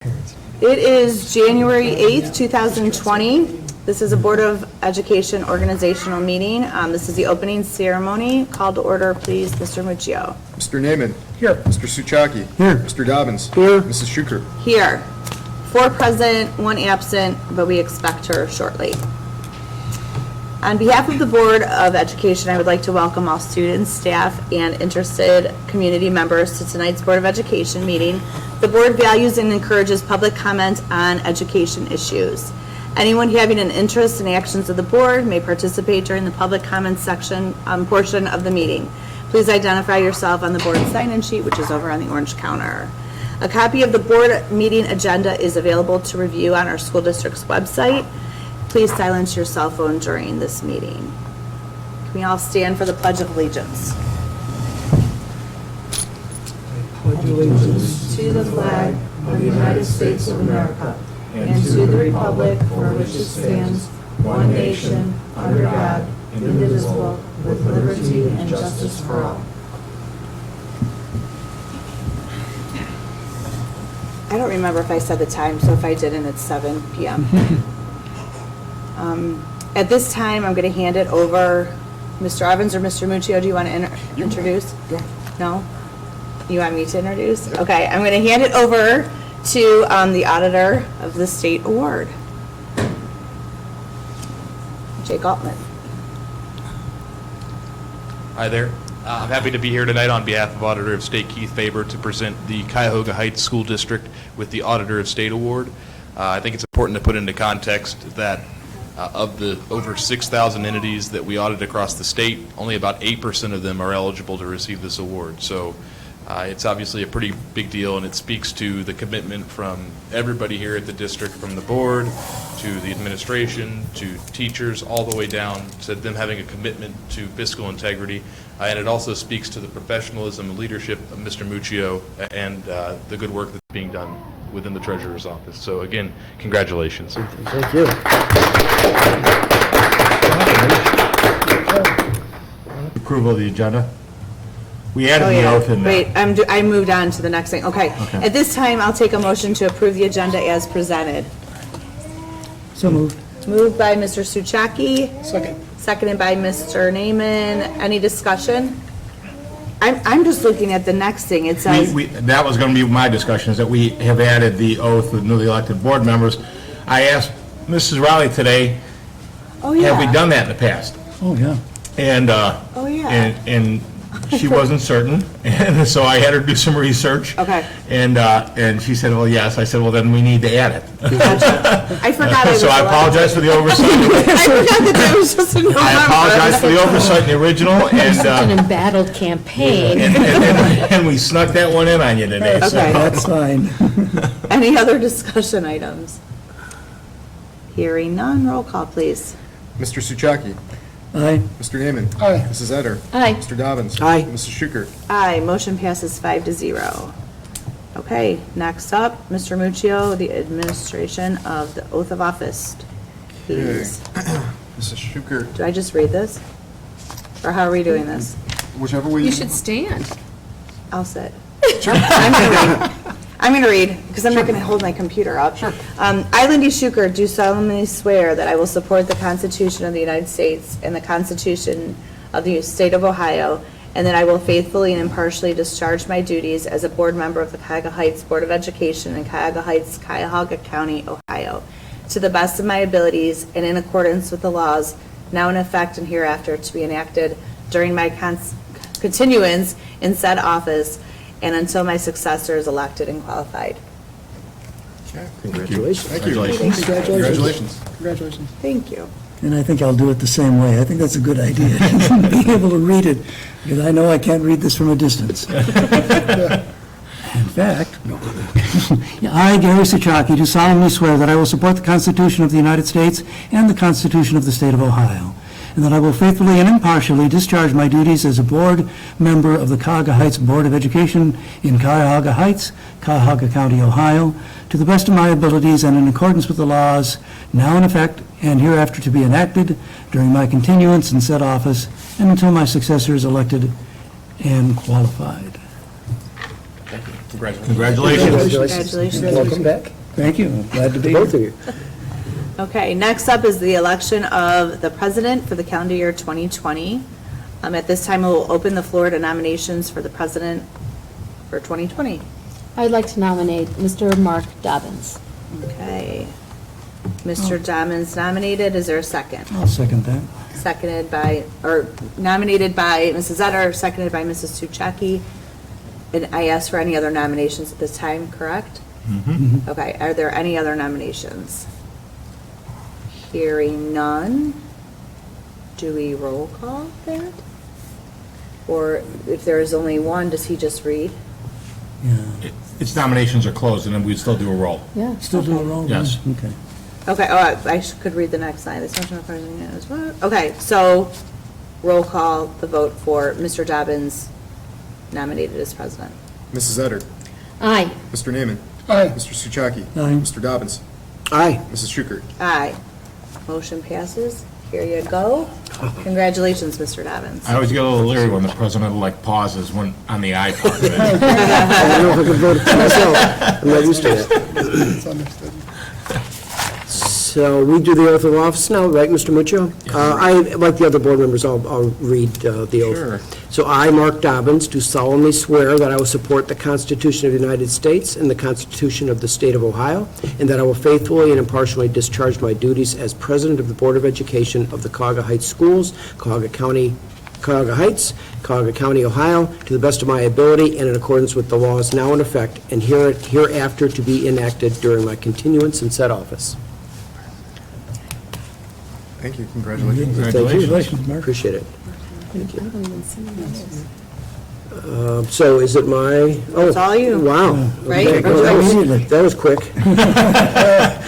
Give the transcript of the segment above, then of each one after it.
It is January 8th, 2020. This is a Board of Education organizational meeting. This is the opening ceremony. Call to order, please, Mr. Muccio. Mr. Naaman. Here. Mr. Suchaki. Here. Mr. Dobbins. Here. Mrs. Schuker. Here. 4 present, 1 absent, but we expect her shortly. On behalf of the Board of Education, I would like to welcome all students, staff, and interested community members to tonight's Board of Education meeting. The Board values and encourages public comment on education issues. Anyone having an interest in the actions of the Board may participate during the public comment section portion of the meeting. Please identify yourself on the Board sign-in sheet, which is over on the orange counter. A copy of the Board meeting agenda is available to review on our school district's website. Please silence your cell phone during this meeting. Can we all stand for the Pledge of Allegiance? Pledge allegiance To the flag of the United States of America and to the republic for which it stands, one nation, under God, indivisible, with liberty and justice for all. I don't remember if I said the time, so if I didn't, it's 7 p.m. At this time, I'm going to hand it over. Mr. Evans or Mr. Muccio, do you want to introduce? Yeah. No? You want me to introduce? Okay, I'm going to hand it over to the auditor of the state award, Jake Altman. Hi there. I'm happy to be here tonight on behalf of Auditor of State Keith Faber to present the Cuyahoga Heights School District with the Auditor of State Award. I think it's important to put into context that of the over 6,000 entities that we audit across the state, only about 8% of them are eligible to receive this award. So it's obviously a pretty big deal, and it speaks to the commitment from everybody here at the district, from the board to the administration to teachers, all the way down to them having a commitment to fiscal integrity. And it also speaks to the professionalism and leadership of Mr. Muccio and the good work that's being done within the Treasurer's office. So again, congratulations. Thank you. Approval of the agenda. We added the oath in there. Wait, I moved on to the next thing. Okay. At this time, I'll take a motion to approve the agenda as presented. So moved. Moved by Mr. Suchaki. Second. Seconded by Mr. Naaman. Any discussion? I'm just looking at the next thing. It says, That was going to be my discussion, is that we have added the oath of newly elected board members. I asked Mrs. Rowley today, oh yeah. have we done that in the past? Oh, yeah. And, Oh, yeah. and she wasn't certain, and so I had her do some research. Okay. And she said, well, yes. I said, well, then we need to add it. Gotcha. I forgot I was So I apologize for the oversight. I forgot that that was just in November. I apologize for the oversight in the original, Such an and, embattled campaign. and we snuck that one in on you today. so- Okay. That's fine. Any other discussion items? Hearing none, roll call, please. Mr. Suchaki. Aye. Mr. Naaman. Aye. Mrs. Eder. Aye. Mr. Dobbins. Aye. Mrs. Schuker. Aye, motion passes 5-0. Okay, next up, Mr. Muccio, the administration of the oath of office. Please. Mrs. Schuker. Do I just read this? Or how are we doing this? Whichever way You should stand. I'll sit. Sure. I'm going to read, because I'm not going to hold my computer up. Sure. I, Lindy Schuker, do solemnly swear that I will support the Constitution of the United States and the Constitution of the State of Ohio, and that I will faithfully and impartially discharge my duties as a board member of the Cuyahoga Heights Board of Education in Cuyahoga Heights, Cuyahoga County, Ohio, to the best of my abilities and in accordance with the laws now in effect and hereafter to be enacted during my continuance in said office and until my successor is elected and qualified. Okay. Congratulations. Thank you. Congratulations. Congratulations. Congratulations. Thank you. And I think I'll do it the same way. I think that's a good idea. Being able to read it, because I know I can't read this from a distance. In fact, I, Gary Suchaki, do solemnly swear that I will support the Constitution of the United States and the Constitution of the State of Ohio, and that I will faithfully and impartially discharge my duties as a board member of the Cuyahoga Heights Board of Education in Cuyahoga Heights, Cuyahoga County, Ohio, to the best of my abilities and in accordance with the laws now in effect and hereafter to be enacted during my continuance in said office and until my successor is elected and qualified. Thank you. Congratulations. Congratulations. Welcome back, Thank you. Glad to be here. both of you. Okay, next up is the election of the president for the calendar year 2020. At this time, we'll open the floor to nominations for the president for 2020. I'd like to nominate Mr. Mark Dobbins. Okay. Mr. Dobbins nominated, is there a second? I'll second that. Seconded by, or nominated by Mrs. Etter, seconded by Mrs. Suchaki. And I ask for any other nominations at this time, correct? Okay, are there any other nominations? Hearing none, do we roll call that? Or if there is only one, does he just read? Yeah. Its nominations are closed, and then we'd still do a roll. Yeah. Still do a roll? Yes. Okay. Okay, could read the next line. This motion requires a unanimous vote. Okay, so roll call the vote for Mr. Dobbins nominated as president. Mrs. Etter. Aye. Mr. Naaman. Aye. Mr. Suchaki. Aye. Mr. Dobbins. Aye. Mrs. Schukert. Aye. Motion passes. Here you go. Congratulations, Mr. Dobbins. I always get a little leery when the president pauses when on the aye part of it. I don't know if I can vote for myself. I'm not used to that. So we do the oath of office now, right, Mr. Muccio? Like the other board members, I'll read the oath. Sure. So I, Mark Dobbins, do solemnly swear that I will support the Constitution of the United States and the Constitution of the State of Ohio, and that I will faithfully and impartially discharge my duties as President of the Board of Education of the Cuyahoga Heights Schools, Cuyahoga Heights, Cuyahoga County, Ohio, to the best of my ability and in accordance with the laws now in effect and hereafter to be enacted during my continuance in said office. Thank you. Congratulations. Congratulations, Mark. Appreciate it. So is it my? It's all you. Wow. Right? Okay, that was quick.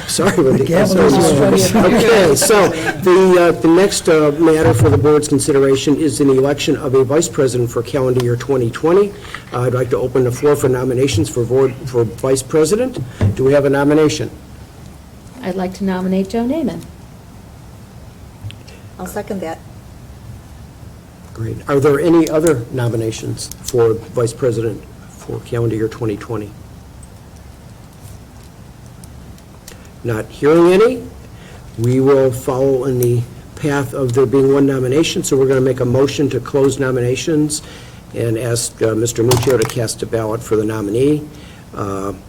Sorry, Wendy. Okay, so the next matter for the board's consideration is an election of a vice president for calendar year 2020. I'd like to open the floor for nominations for vice president. Do we have a nomination? I'd like to nominate Joe Naaman. I'll second that. Great. Are there any other nominations for vice president for calendar year 2020? Not hearing any. We will follow in the path of there being one nomination, so we're going to make a motion to close nominations and ask Mr. Muccio to cast a ballot for the nominee. Mr.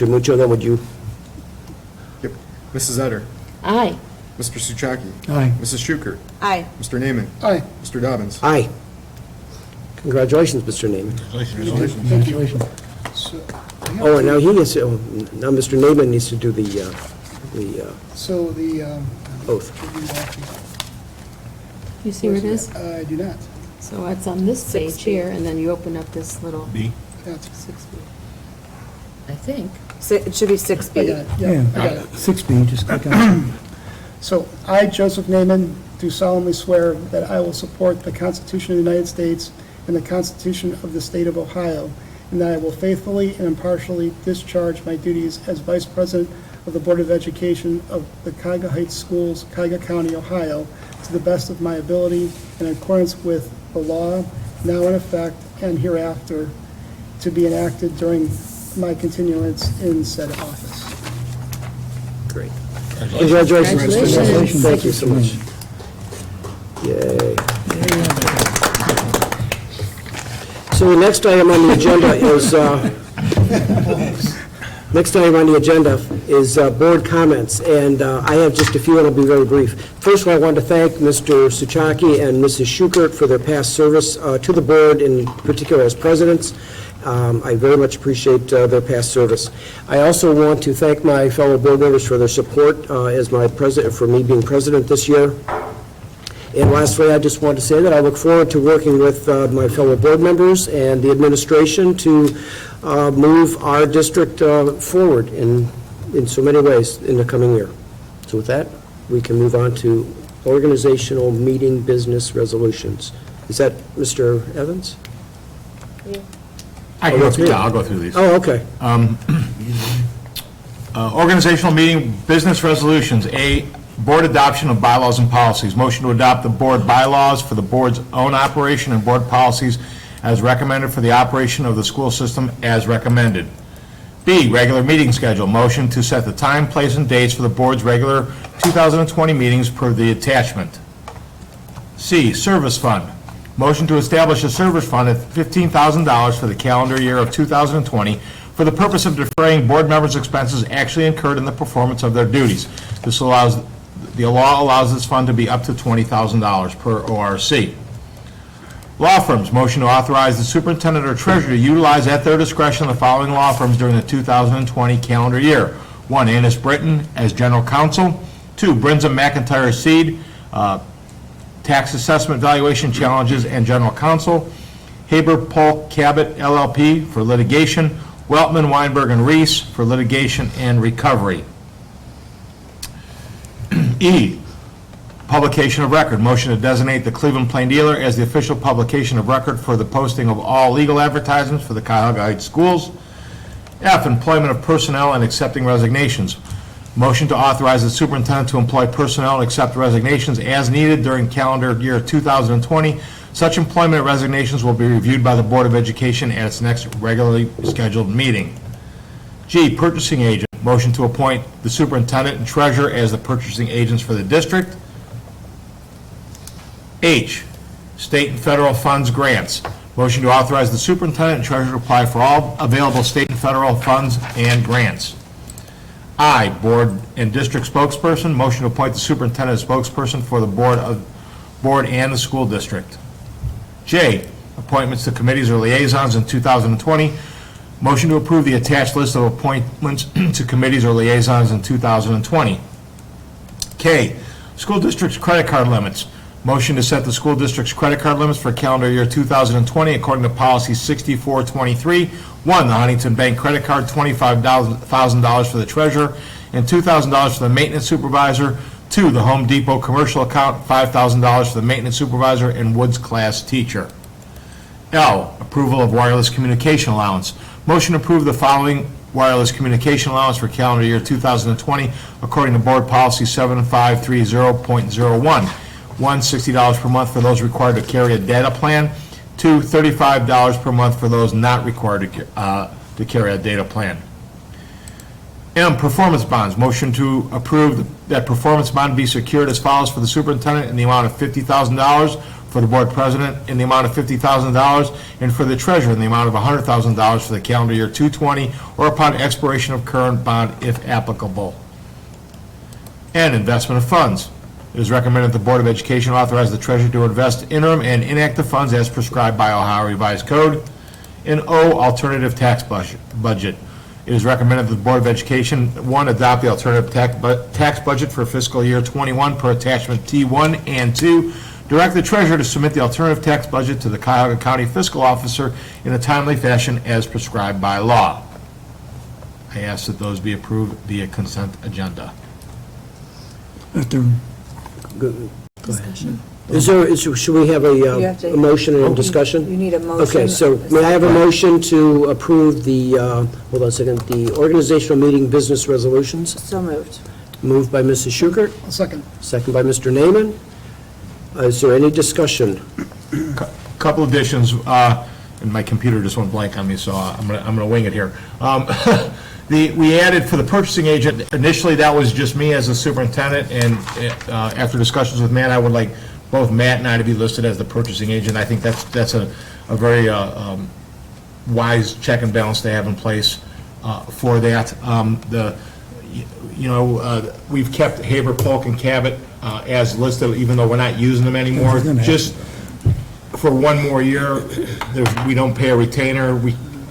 Muccio, then would you? Yep. Mrs. Etter. Aye. Mr. Suchaki. Aye. Mrs. Schukert. Aye. Mr. Naaman. Aye. Mr. Dobbins. Aye. Congratulations, Mr. Naaman. Congratulations. Oh, and now he is, now Mr. Naaman needs to do the So the, oath. You see where it is? I do not. So it's on this page here, and then you open up this little B. That's, 6B. I think. It should be I got 6B. it, yeah, I got it. 6B, just click on it. So I, Joseph Naaman, do solemnly swear that I will support the Constitution of the United States and the Constitution of the State of Ohio, and that I will faithfully and impartially discharge my duties as Vice President of the Board of Education of the Cuyahoga Heights Schools, Cuyahoga County, Ohio, to the best of my ability in accordance with the law now in effect and hereafter to be enacted during my continuance in said office. Great. Congratulations, Mr. Naaman. Congratulations. Thank you so much. Yay. So the next item on the agenda is board comments, and I have just a few, and I'll be very brief. First of all, I want to thank Mr. Suchaki and Mrs. Schukert for their past service to the board, in particular as presidents. I very much appreciate their past service. I also want to thank my fellow board members for their support as my president, for me being president this year. And lastly, I just want to say that I look forward to working with my fellow board members and the administration to move our district forward in so many ways in the coming year. So with that, we can move on to organizational meeting business resolutions. Is that Mr. Evans? I'll go through these. Oh, okay. Organizational meeting business resolutions. A, board adoption of bylaws and policies. Motion to adopt the board bylaws for the board's own operation and board policies as recommended for the operation of the school system as recommended. B, regular meeting schedule. Motion to set the time, place, and dates for the board's regular 2020 meetings per the attachment. C, service fund. Motion to establish a service fund at $15,000 for the calendar year of 2020 for the purpose of defraying board members' expenses actually incurred in the performance of their duties. The law allows this fund to be up to $20,000 per ORC. Law firms, motion to authorize the superintendent or treasurer to utilize at their discretion the following law firms during the 2020 calendar year. 1, Annis Britton as general counsel. 2, Brinza McIntyre Seed, tax assessment valuation challenges and general counsel. Haber Polk Cabot LLP for litigation. Weltman Weinberg and Reese for litigation and recovery. E, publication of record. Motion to designate the Cleveland Plain Dealer as the official publication of record for the posting of all legal advertisements for the Cuyahoga Heights schools. F, employment of personnel and accepting resignations. Motion to authorize the superintendent to employ personnel and accept resignations as needed during calendar year 2020. Such employment resignations will be reviewed by the Board of Education at its next regularly scheduled meeting. G, purchasing agent. Motion to appoint the superintendent and treasurer as the purchasing agents for the district. H, state and federal funds grants. Motion to authorize the superintendent and treasurer to apply for all available state and federal funds and grants. I, board and district spokesperson. Motion to appoint the superintendent as spokesperson for the board and the school district. J, appointments to committees or liaisons in 2020. Motion to approve the attached list of appointments to committees or liaisons in 2020. K, school district's credit card limits. Motion to set the school district's credit card limits for calendar year 2020 according to policy 6423. 1, the Huntington Bank credit card, $25,000 for the treasurer and $2,000 for the maintenance supervisor. 2, the Home Depot commercial account, $5,000 for the maintenance supervisor and Woods class teacher. L, approval of wireless communication allowance. Motion to approve the following wireless communication allowance for calendar year 2020 according to board policy 7530.01. 1, $60 per month for those required to carry a data plan. 2, $35 per month for those not required to carry a data plan. M, performance bonds. Motion to approve that performance bond be secured as follows for the superintendent in the amount of $50,000, for the board president in the amount of $50,000, and for the treasurer in the amount of $100,000 for the calendar year 2020 or upon expiration of current bond if applicable. N, investment of funds. It is recommended the Board of Education authorize the treasurer to invest interim and inactive funds as prescribed by Ohio Revised Code. And O, alternative tax budget. It is recommended that the Board of Education, 1, adopt the alternative tax budget for fiscal year 21 per attachment T1, and 2, direct the treasurer to submit the alternative tax budget to the Cuyahoga County Fiscal Officer in a timely fashion as prescribed by law. I ask that those be approved via consent agenda. After, Should we have You have to- a motion and a discussion? You need a motion. Okay, so may I have a motion to approve the, hold on a second, the organizational meeting business resolutions? So moved. Moved by Mrs. Schukert, I'll second. second by Mr. Naaman. Is there any discussion? Couple additions, and my computer just went blank on me, so I'm gonna wing it here. We added for the purchasing agent, initially that was just me as the superintendent, and after discussions with Matt, I would like both Matt and I to be listed as the purchasing agent. I think that's a very wise check and balance to have in place for that. We've kept Haber, Polk, and Cabot as listed, even though we're not using them anymore. Just for one more year, we don't pay a retainer.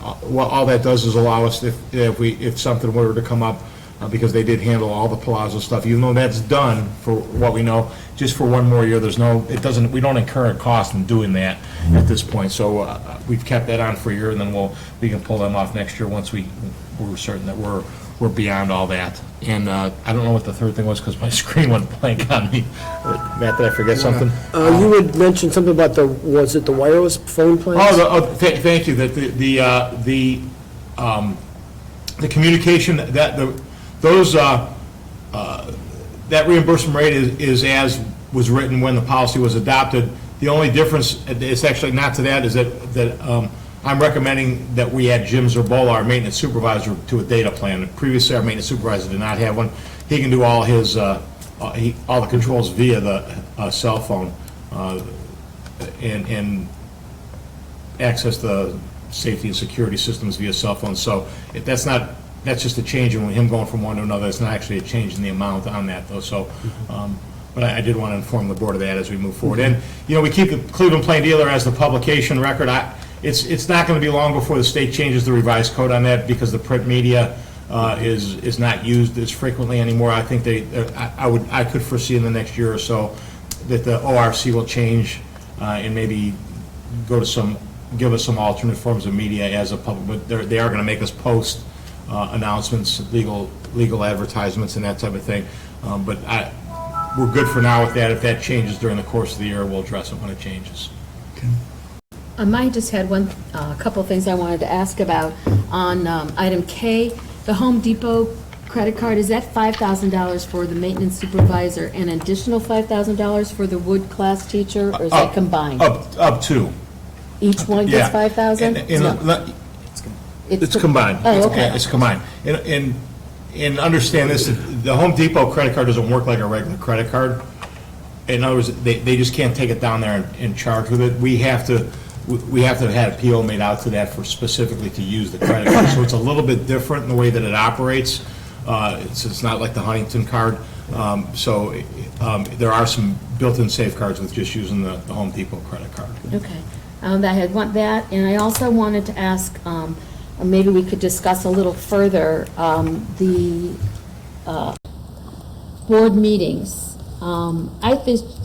All that does is allow us, if something were to come up, because they did handle all the Palazzo stuff, even though that's done for what we know, just for one more year, we don't incur a cost in doing that at this point. So we've kept that on for a year, and then we can pull them off next year once we're certain that we're beyond all that. And I don't know what the third thing was because my screen went blank on me. Matt, did I forget something? You had mentioned something about was it the wireless phone plans? Thank you. That the communication that that reimbursement rate is as was written when the policy was adopted. The only difference, it's actually not to that, is that I'm recommending that we add Jim Zerbola, our maintenance supervisor, to a data plan. Previously, our maintenance supervisor did not have one. He can do all his, all the controls via the cell phone and access the safety and security systems via cell phone. So that's just a change in him going from one to another. It's not actually a change in the amount on that, though. So, but I did want to inform the board of that as we move forward. And, we keep the Cleveland Plain Dealer as the publication record. It's not going to be long before the state changes the revised code on that, because the print media is not used as frequently anymore. I think I could foresee in the next year or so that the ORC will change and maybe give us some alternate forms of media as a public, but they are going to make us post announcements, legal advertisements and that type of thing. But we're good for now with that. If that changes during the course of the year, we'll address it when it changes. I just had a couple of things I wanted to ask about. On item K, the Home Depot credit card, is that $5,000 for the maintenance supervisor and additional $5,000 for the wood class teacher, or is that combined? Up to. Each one gets Yeah. 5,000? And it's combined. Oh, okay. Yeah, it's combined. And understand this, the Home Depot credit card doesn't work like a regular credit card. In other words, they just can't take it down there and charge with it. We have to have had a PO made out to that for specifically to use the credit card. So it's a little bit different in the way that it operates. It's not like the Huntington card. So there are some built-in safeguards with just using the Home Depot credit card. Okay. I had that, and I also wanted to ask, maybe we could discuss a little further, the board meetings.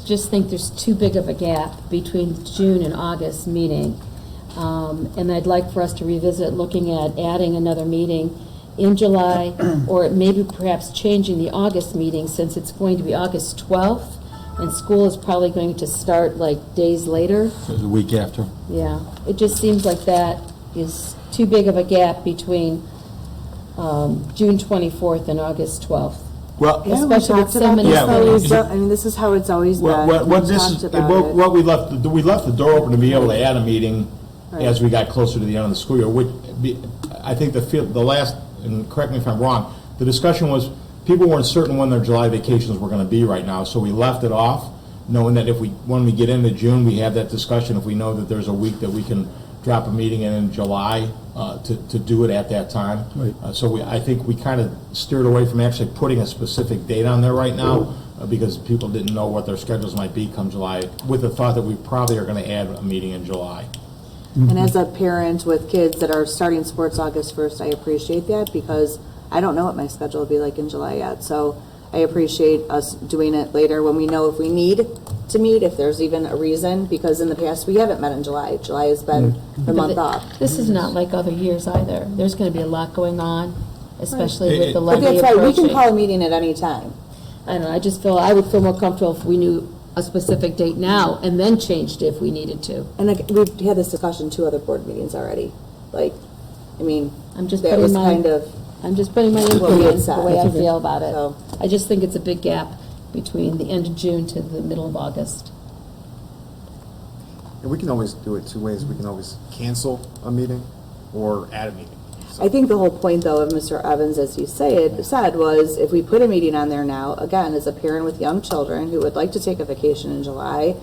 Just think there's too big of a gap between June and August meeting. And I'd like for us to revisit looking at adding another meeting in July, or maybe perhaps changing the August meeting, since it's going to be August 12th, and school is probably going to start like days later. The week after. Yeah, it just seems like that is too big of a gap between June 24th and August 12th. Well, Especially with so many Yeah. I mean, this is how it's always been. What this is, what we left the door open to be able to add a meeting Right. as we got closer to the end of the school year. I think the last, and correct me if I'm wrong, the discussion was people weren't certain when their July vacations were going to be right now, so we left it off, knowing that when we get into June, we have that discussion. If we know that there's a week that we can drop a meeting in July, to do it at that time. Right. I think we kind of steered away from actually putting a specific date on there right now, because people didn't know what their schedules might be come July, with the thought that we probably are going to add a meeting in July. And as a parent with kids that are starting sports August 1st, I appreciate that, because I don't know what my schedule will be like in July yet. So I appreciate us doing it later when we know if we need to meet, if there's even a reason, because in the past, we haven't met in July. July has been the month off. This is not like other years either. There's going to be a lot going on, especially with the But levy that's right, we can approaching. call a meeting at any time. I don't know, I would feel more comfortable if we knew a specific date now and then changed it if we needed to. And like, we've had this discussion 2 other board meetings already. Like, I mean, I'm just that putting was my, kind of, I'm just putting my input what we had in, said. the way I feel about it. So- I just think it's a big gap between the end of June to the middle of August. And we can always do it 2 ways. We can always cancel a meeting or add a meeting. I think the whole point, though, of Mr. Evans, as he said, was if we put a meeting on there now, again, as a parent with young children who would like to take a vacation in July,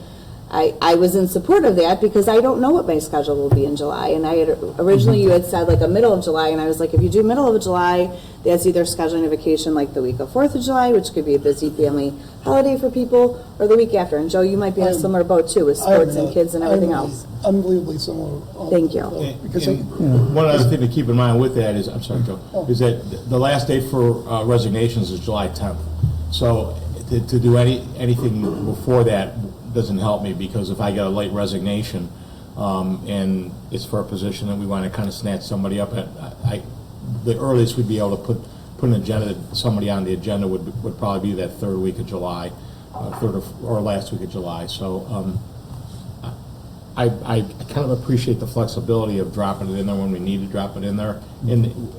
I was in support of that because I don't know what my schedule will be in July. And I had originally, you had said like a middle of July, and I was like, if you do middle of July, that's either scheduling a vacation like the week of 4th of July, which could be a busy family holiday for people, or the week after. And Joe, you might be in a similar boat too with sports and kids and everything else. Unbelievably similar. Thank you. Because One other thing to keep in mind with that is, I'm sorry, Joe, is that the last date for resignations is July 10th. So to do anything before that doesn't help me, because if I get a late resignation and it's for a position that we want to kind of snatch somebody up at, the earliest we'd be able to put an agenda, somebody on the agenda would probably be that 3rd week of July, 3rd or last week of July. So I kind of appreciate the flexibility of dropping it in there when we need to drop it in there. And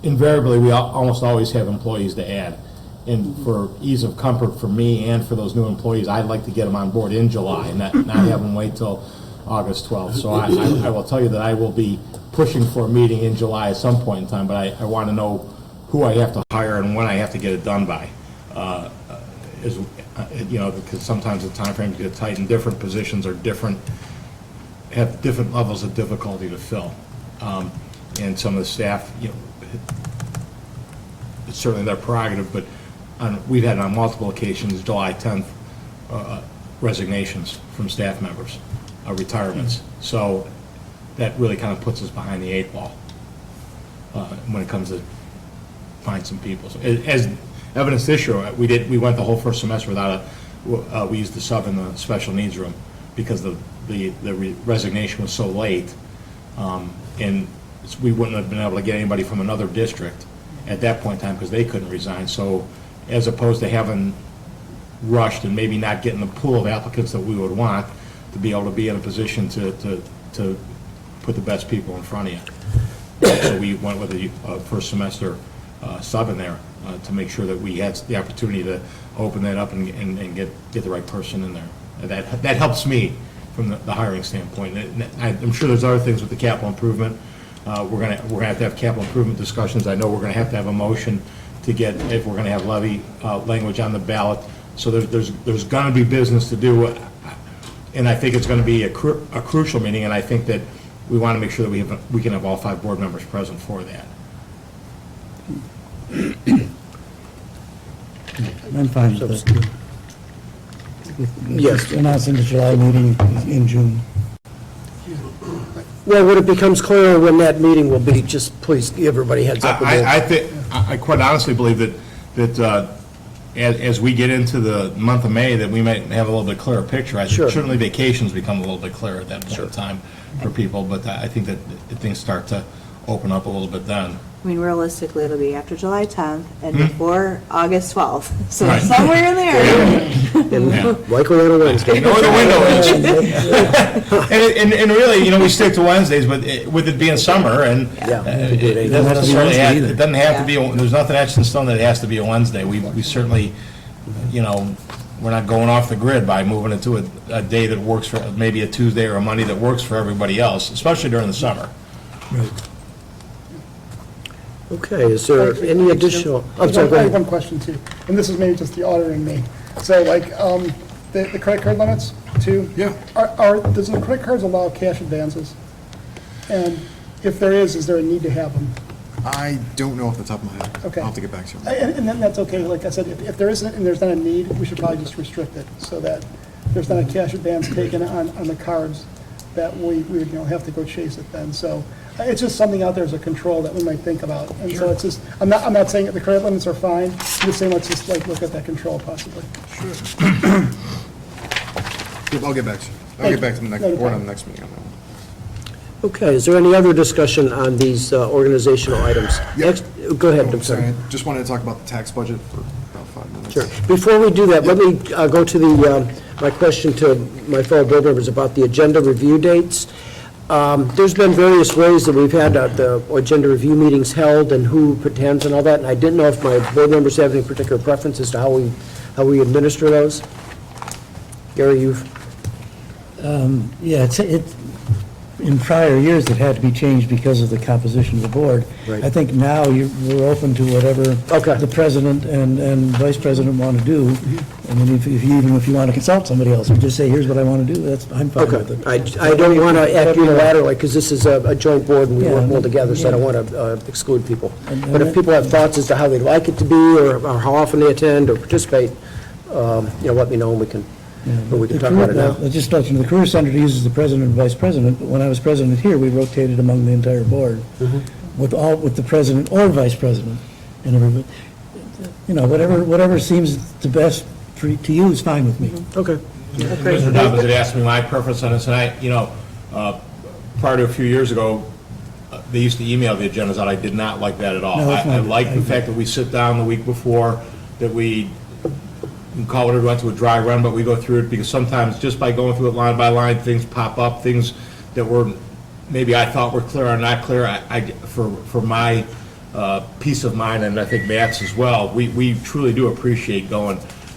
invariably, we almost always have employees to add. And for ease of comfort for me and for those new employees, I'd like to get them on board in July and not have them wait till August 12th. So I will tell you that I will be pushing for a meeting in July at some point in time, but I want to know who I have to hire and when I have to get it done by. Because sometimes the timeframes get tight and different positions are have different levels of difficulty to fill. And some of the staff, it's certainly their prerogative, but we've had on multiple occasions, July 10th, resignations from staff members, retirements. So that really kind of puts us behind the 8 ball when it comes to find some people. So as evidence this year, we went the whole first semester without we used the sub in the special needs room because the resignation was so late, and we wouldn't have been able to get anybody from another district at that point in time because they couldn't resign. So as opposed to having rushed and maybe not getting the pool of applicants that we would want, to be able to be in a position to put the best people in front of you. So we went with the first semester sub in there to make sure that we had the opportunity to open that up and get the right person in there. That helps me from the hiring standpoint. I'm sure there's other things with the capital improvement. We're gonna have to have capital improvement discussions. I know we're gonna have to have a motion to get, if we're gonna have levy language on the ballot. So there's gonna be business to do, and I think it's gonna be a crucial meeting, and I think that we wanna make sure that we can have all 5 board members present for that. I'm fine with that. Yes. Announcing the July meeting in June. Well, when it becomes clearer when that meeting will be, just please give everybody heads up. I quite honestly believe that as we get into the month of May, that we might have a little bit clearer picture. Sure. Certainly vacations become a little bit clearer at that point in time for people, but I think that things start to open up a little bit then. I mean, realistically, it'll be after July 10th and before August 12th, so Right. somewhere in there. And likely on a Wednesday. You know where the window is. And really, we stick to Wednesdays, but with it being summer and Yeah. it doesn't have to be Wednesday either. it doesn't have to be, there's nothing etched in stone that it has to be a Wednesday. We certainly, we're not going off the grid by moving it to a day that works for, maybe a Tuesday or a Monday that works for everybody else, especially during the summer. Right. Okay, is there any additional? I'm sorry, go I have ahead. one question too, and this is maybe just the auditor in me. So like, the credit card limits too? Yeah. Does the credit cards allow cash advances? And if there is there a need to have them? I don't know off the top of my head. Okay. I'll have to get back to you. And then that's okay, like I said, if there isn't and there's not a need, we should probably just restrict it so that there's not a cash advance taken on the cards that we would, have to go chase it then. So it's just something out there as a control that we might think about. And so it's just, I'm not saying that the credit limits are fine, I'm just saying let's just look at that control possibly. Yep, I'll get back to you. I'll get back to the next board on the next meeting on that one. Okay, is there any other discussion on these organizational items? Yep. Next, go ahead, I'm Sorry, sorry. I just wanted to talk about the tax budget for about 5 minutes. Sure. Before we do that, let me go to my question to my fellow board members about the agenda review dates. There's been various ways that we've had the agenda review meetings held and who attends and all that, and I didn't know if my board members have any particular preference as to how we administer those. Gary, you've... Yeah, in prior years, it had to be changed because of the composition of the board. Right. I think now we're open to whatever Okay. the president and vice president want to do. And then even if you want to consult somebody else, you just say, here's what I want to do, I'm fine Okay. with it. I don't want to act unilaterally, because this is a joint board and we work well together, so I don't want to exclude people. But if people have thoughts as to how they'd like it to be, or how often they attend or participate, let me know and we can talk about it now. Just let you know, the Career Center uses the president and vice president, but when I was president here, we rotated among the entire board with the president or vice president. And everybody, whatever seems the best to you is fine with me. Okay. Mr. Dobbins had asked me my preference on this, and prior to a few years ago, they used to email the agendas out. I did not like that at all. No, that's I not- like the fact that we sit down the week before, that we can call it, we went to a dry run, but we go through it, because sometimes just by going through it line by line, things pop up, things that were, maybe I thought were clear or not clear. For my peace of mind, and I think Matt's as well. We truly do appreciate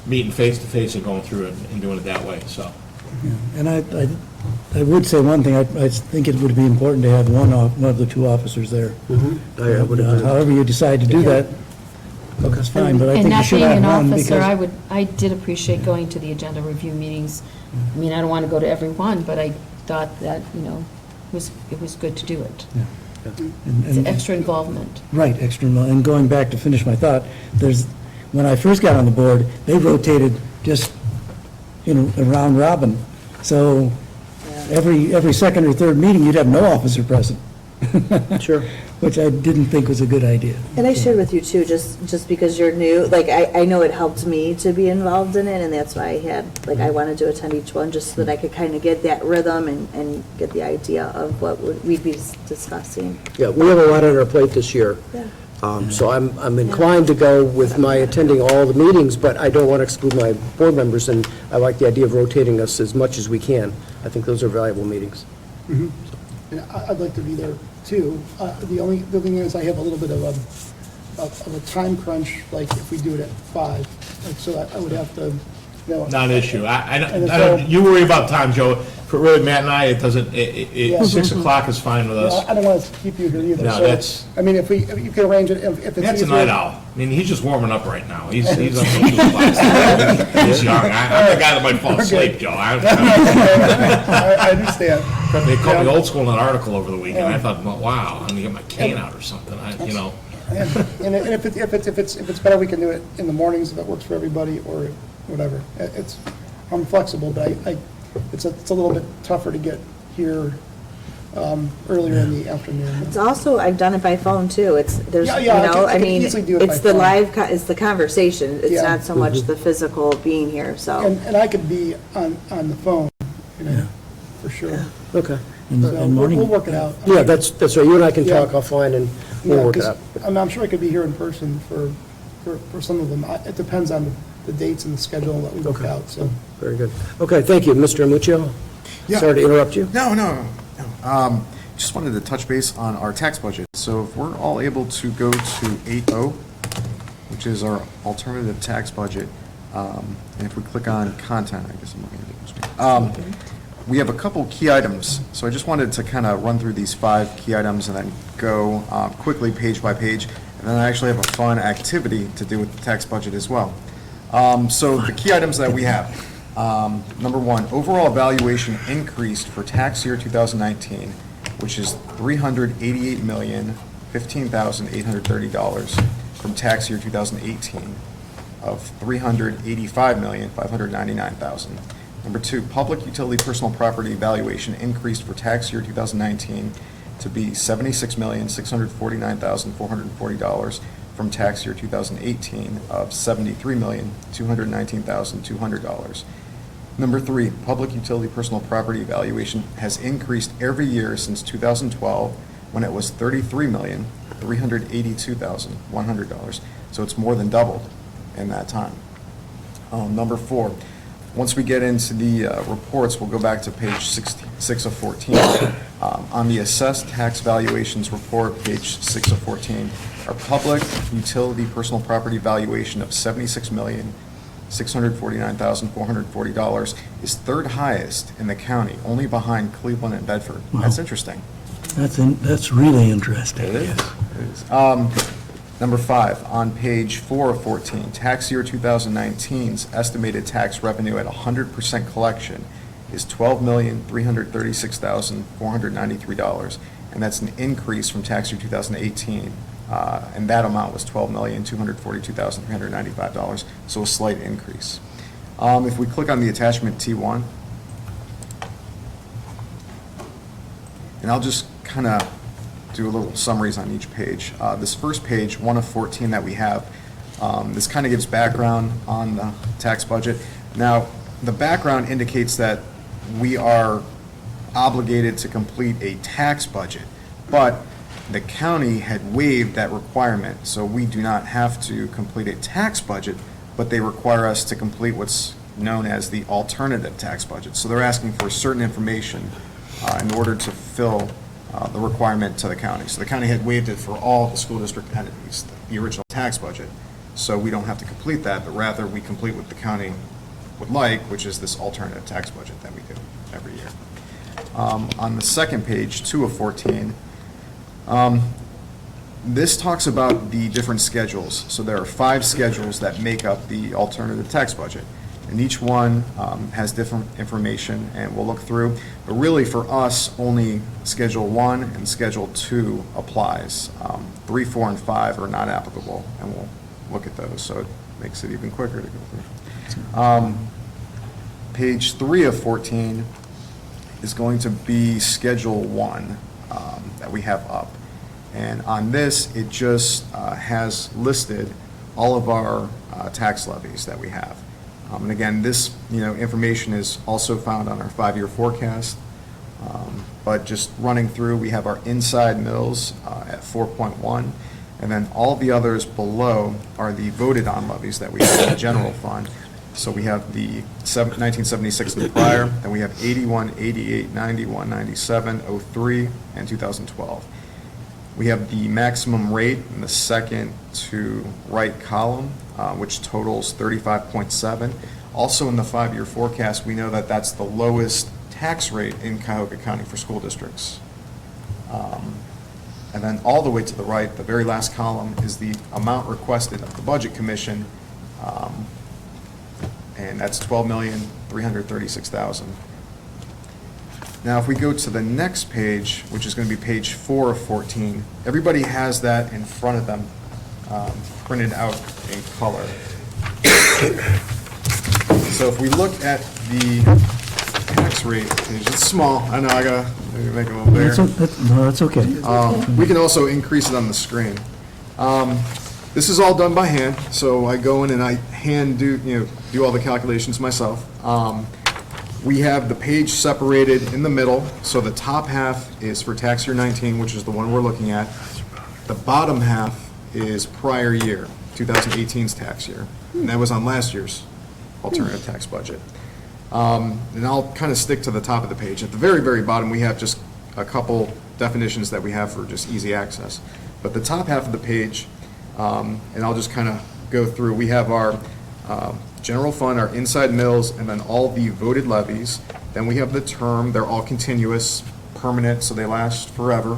meeting face-to-face and going through it and doing it that way, so. And I would say one thing, I think it would be important to have one of the two officers there. I would agree. However you decide to do that, that's fine, but I And think you not should being have an one officer, because. I did appreciate going to the agenda review meetings. I mean, I don't want to go to every one, but I thought that, it was good to do it. It's and- extra involvement. Right, extra, and going back to finish my thought, when I first got on the board, they rotated just, a round robin. So every second or third meeting, you'd have no officer present. Sure. Which I didn't think was a good idea. And I shared with you too, just because you're new, like, I know it helped me to be involved in it, and that's why I wanted to attend each one, just so that I could kind of get that rhythm and get the idea of what we'd be discussing. Yeah, we have a lot on our plate this year. Yeah. So I'm inclined to go with my attending all the meetings, but I don't want to exclude my board members, and I like the idea of rotating us as much as we can. I think those are valuable meetings. And I'd like to be there too. The thing is, I have a little bit of a time crunch, like if we do it at 5, like, so I would have to, Not an issue. I And don't, so- you worry about time, Joe. For really, Matt and I, it doesn't, Yeah. 6 o'clock is fine with us. I don't want to keep you here either. No, So, that's- I mean, if you could arrange it, if it's easier. Matt's a night owl. I mean, he's just warming up right now. He's up to class. He's young. I'm the guy that might fall asleep, Joe. I understand. They called me old school in an article over the weekend. I thought, well, wow, I'm gonna get my cane out or something. And if it's better, we can do it in the mornings if it works for everybody, or whatever. I'm flexible, but it's a little bit tougher to get here earlier in the afternoon. It's also, I've done it by phone too. There's, Yeah, I can easily do it by it's the phone. it's the conversation. It's Yeah. not so much the physical being here, so. And I could be on the phone, for sure. Okay. And So morning. we'll work it out. Yeah, that's right. You and I can Yeah. talk offline, and Yeah, we'll work it 'cause, out. I'm sure I could be here in person for some of them. It depends on the dates and the schedule that we work Okay. out, so. Very good. Okay, thank you. Mr. Amuccio? Yeah. Sorry to interrupt you. No. Just wanted to touch base on our tax budget. So if we're all able to go to 8.0, which is our alternative tax budget, and if we click on content, I guess I'm looking at the screen. We have a couple key items, so I just wanted to kind of run through these 5 key items and then go quickly page by page, and then I actually have a fun activity to do with the tax budget as well. So the key items that we have, number 1, overall valuation increased for tax year 2019, which is $388,015,830 from tax year 2018 of $385,599,000. Number 2, public utility personal property valuation increased for tax year 2019 to be $76,649,440 from tax year 2018 of $73,219,200. Number 3, public utility personal property valuation has increased every year since 2012, when it was $33,382,100. So it's more than doubled in that time. Number 4, once we get into the reports, we'll go back to page 6 of 14. On the assessed tax valuations report, page 6 of 14, our public utility personal property valuation of $76,649,440 is third highest in the county, only behind Cleveland and Bedford. Wow. That's interesting. That's really interesting. It is. Number 5, on page 4 of 14, tax year 2019's estimated tax revenue at 100% collection is $12,336,493, and that's an increase from tax year 2018, and that amount was $12,242,395, so a slight increase. If we click on the attachment T1, and I'll just kind of do a little summaries on each page. This first page, 1 of 14 that we have, this kind of gives background on the tax budget. Now, the background indicates that we are obligated to complete a tax budget, but the county had waived that requirement, so we do not have to complete a tax budget, but they require us to complete what's known as the alternative tax budget. So they're asking for certain information in order to fill the requirement to the county. So the county had waived it for all the school district entities, the original tax budget. So we don't have to complete that, but rather we complete what the county would like, which is this alternative tax budget that we do every year. On the second page, 2 of 14, this talks about the different schedules. So there are 5 schedules that make up the alternative tax budget. And each one has different information, and we'll look through. But really, for us, only Schedule 1 and Schedule 2 applies. 3, 4, and 5 are not applicable, and we'll look at those, so it makes it even quicker to go through. Page 3 of 14 is going to be Schedule 1 that we have up. And on this, it just has listed all of our tax levies that we have. And again, this information is also found on our 5-year forecast. But just running through, we have our inside mills at 4.1, and then all the others below are the voted on levies that we have in the general fund. So we have the 1976 and prior, then we have 81, 88, 91, 97, 03, and 2012. We have the maximum rate in the second to right column, which totals 35.7. Also in the 5-year forecast, we know that that's the lowest tax rate in Cuyahoga County for school districts. And then all the way to the right, the very last column, is the amount requested of the Budget Commission, and that's $12,336,000. Now, if we go to the next page, which is going to be page 4 of 14, everybody has that in front of them, printed out in color. So if we look at the tax rate page, it's small. I know, I gotta maybe make it a little bigger. No, that's okay. We can also increase it on the screen. This is all done by hand, so I go in and I hand do all the calculations myself. We have the page separated in the middle, so the top half is for tax year 19, which is the one we're looking at. The bottom half is prior year, 2018's tax year, and that was on last year's alternative tax budget. And I'll kind of stick to the top of the page. At the very, very bottom, we have just a couple definitions that we have for just easy access. But the top half of the page, and I'll just kind of go through, we have our general fund, our inside mills, and then all the voted levies. Then we have the term, they're all continuous, permanent, so they last forever.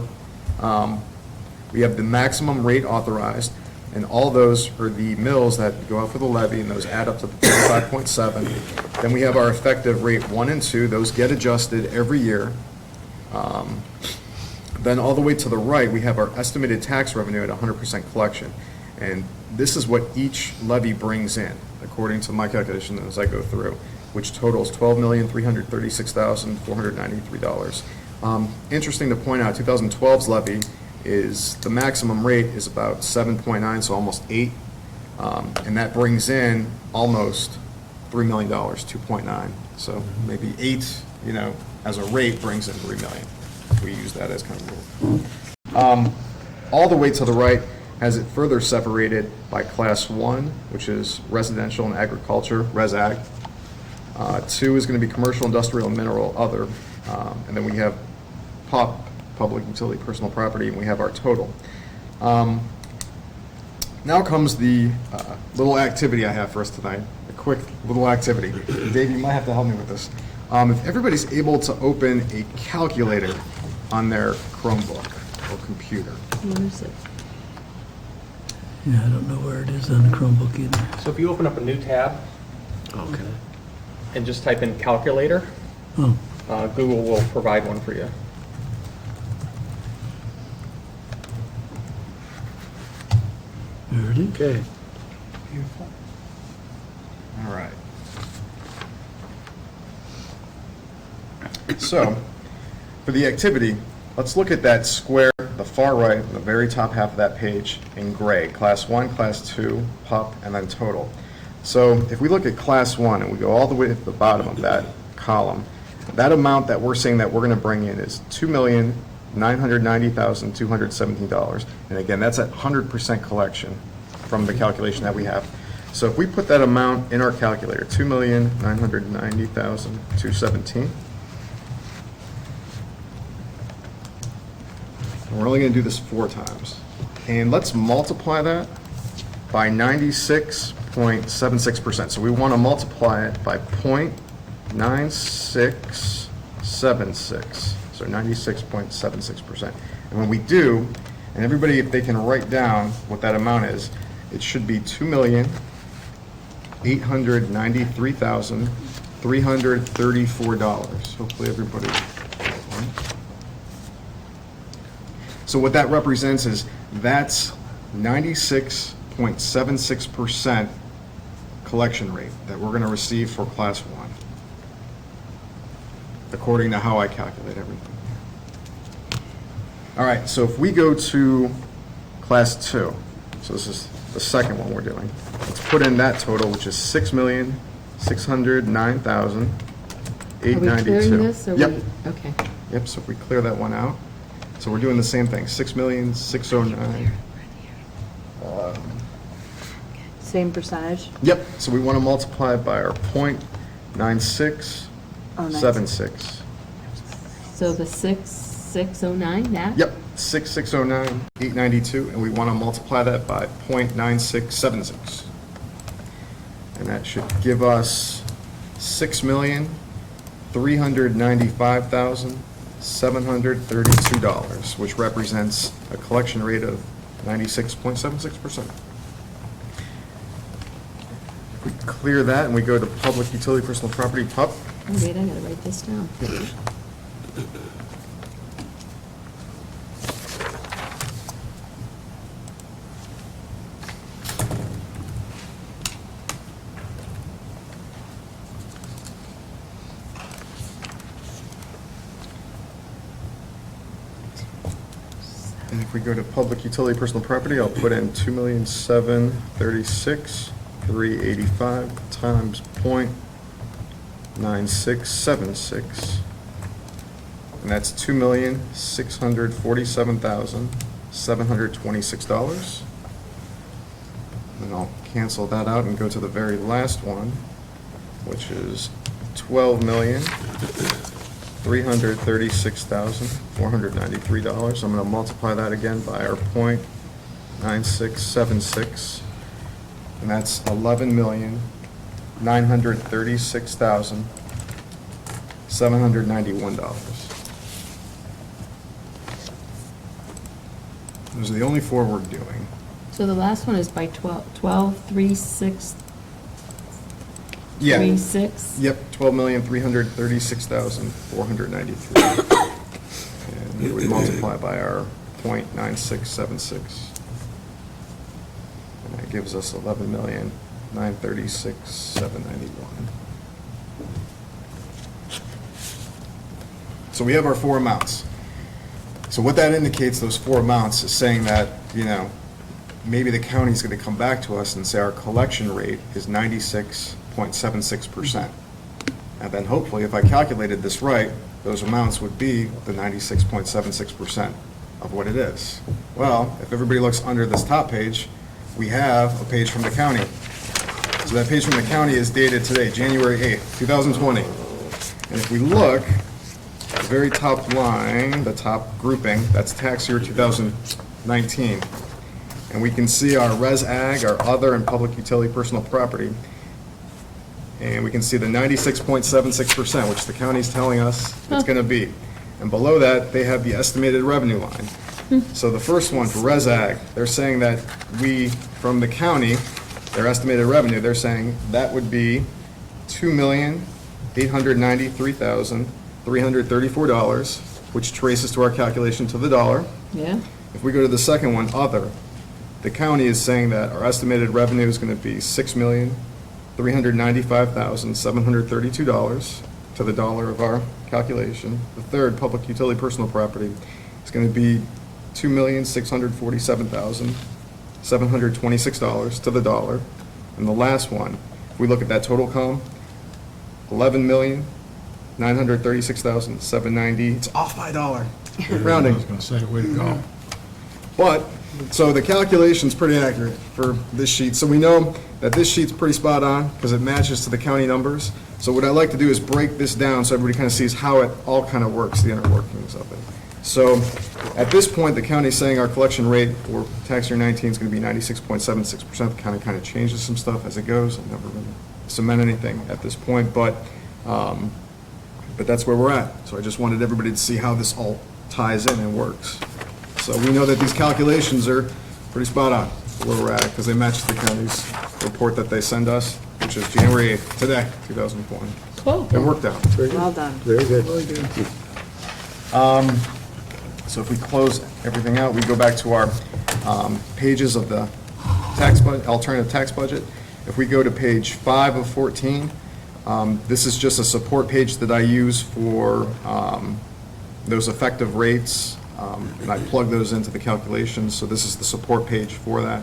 We have the maximum rate authorized, and all those are the mills that go out for the levy, and those add up to the 35.7. Then we have our effective rate 1 and 2, those get adjusted every year. Then all the way to the right, we have our estimated tax revenue at 100% collection. And this is what each levy brings in, according to my calculation as I go through, which totals $12,336,493. Interesting to point out, 2012's levy is, the maximum rate is about 7.9, so almost 8. And that brings in almost $3 million, 2.9. So maybe 8, as a rate brings in $3 million. We use that as kind of rule. All the way to the right has it further separated by Class 1, which is residential and agriculture, Res Ag. 2 is going to be commercial, industrial, and mineral, other. And then we have PUP, public utility, personal property, and we have our total. Now comes the little activity I have for us tonight, a quick little activity. Dave, you might have to help me with this. If everybody's able to open a calculator on their Chromebook or computer. Where is it? Yeah, I don't know where it is on the Chromebook either. So if you open up a new tab Okay. and just type in calculator, Oh, Google will provide one for you. there it is. Okay. All right. So, for the activity, let's look at that square, the far right, the very top half of that page in gray, Class 1, Class 2, PUP, and then total. So if we look at Class 1 and we go all the way to the bottom of that column, that amount that we're saying that we're going to bring in is $2,990,217. And again, that's at 100% collection from the calculation that we have. So if we put that amount in our calculator, $2,990,217, We're only going to do this 4 times. And let's multiply that by 96.76%. So we want to multiply it by 0.9676. So 96.76%. And when we do, and everybody, if they can write down what that amount is, it should be $2,893,334. Hopefully everybody. So what that represents is that's 96.76% collection rate that we're going to receive for Class 1, according to how I calculate everything. All right, so if we go to Class 2, so this is the second one we're doing, let's put in that total, which is $6,609,892. Are we clearing this, or Yep. Okay. Yep, so if we clear that one out, so we're doing the same thing, 6,609,000. Same percentage? Yep, so we want to multiply it by our .9676. So the 6,609, that? Yep, 6,609,892, and we want to multiply that by .9676. And that should give us $6,395,732, which represents a collection rate of 96.76%. If we clear that and we go to Public Utility Personal Property, PUP, Oh, wait, I gotta write this down. and if we go to Public Utility Personal Property, I'll put in 2,736,385 times .9676, and that's $2,647,726. And I'll cancel that out and go to the very last one, which is $12,336,493. I'm going to multiply that again by our .9676, and that's $11,936,791. Those are the only 4 we're doing. So the last one is by 12,336. Yeah. 36? Yep, $12,336,493. And we would multiply by our .9676. And that gives us $11,936,791. So we have our 4 amounts. So what that indicates, those 4 amounts, is saying that, maybe the county's going to come back to us and say our collection rate is 96.76%. And then hopefully, if I calculated this right, those amounts would be the 96.76% of what it is. Well, if everybody looks under this top page, we have a page from the county. So that page from the county is dated today, January 8th, 2020. And if we look, the very top line, the top grouping, that's tax year 2019. And we can see our res ag, our other and public utility personal property. And we can see the 96.76%, which the county's telling us it's going to be. And below that, they have the estimated revenue line. So the first one for res ag, they're saying that we, from the county, their estimated revenue, they're saying that would be $2,893,334, which traces to our calculation to the dollar. Yeah. If we go to the second one, other, the county is saying that our estimated revenue is going to be $6,395,732 to the dollar of our calculation. The third, public utility personal property, is going to be $2,647,726 to the dollar. And the last one, if we look at that total column, $11,936,790. It's off by a dollar. Rounding. I was going to say, way to go. But, so the calculation's pretty accurate for this sheet. So we know that this sheet's pretty spot on because it matches to the county numbers. So what I like to do is break this down so everybody kind of sees how it all kind of works, the inner workings of it. So at this point, the county's saying our collection rate for tax year 19 is going to be 96.76%. The county kind of changes some stuff as it goes. I've never really cement anything at this point, but that's where we're at. So I just wanted everybody to see how this all ties in and works. So we know that these calculations are pretty spot on where we're at, because they match the county's report that they send us, which is January 8th, today, 2020. Cool. It worked out. Well done. Very good. So if we close everything out, we go back to our pages of the tax budget, alternative tax budget. If we go to page 5 of 14, this is just a support page that I use for those effective rates, and I plug those into the calculations, so this is the support page for that.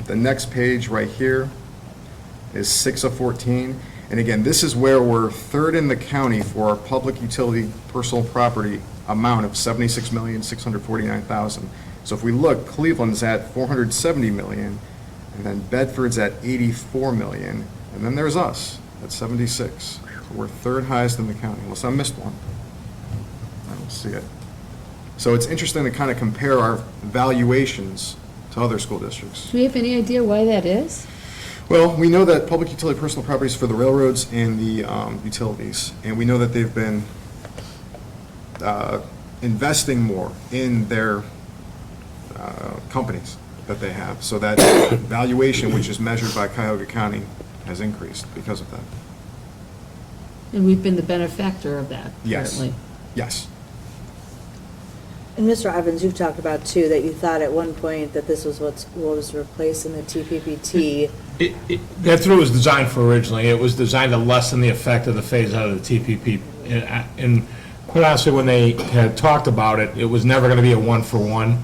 The next page right here is 6 of 14, and again, this is where we're third in the county for our public utility personal property amount of $76,649,000. So if we look, Cleveland's at $470 million, and then Bedford's at $84 million, and then there's us at 76. So we're third highest in the county, unless I missed one. I don't see it. So it's interesting to kind of compare our valuations to other school districts. Do we have any idea why that is? Well, we know that public utility personal properties for the railroads and the utilities, and we know that they've been investing more in their companies that they have, so that valuation, which is measured by Cuyahoga County, has increased because of that. And we've been the benefactor of that, Yes. apparently. Yes. And Mr. Evans, you've talked about too, that you thought at one point that this was what was replacing the TPPT. That's what it was designed for originally. It was designed to lessen the effect of the phase out of the TPP. And quite honestly, when they had talked about it, it was never going to be a one-for-one.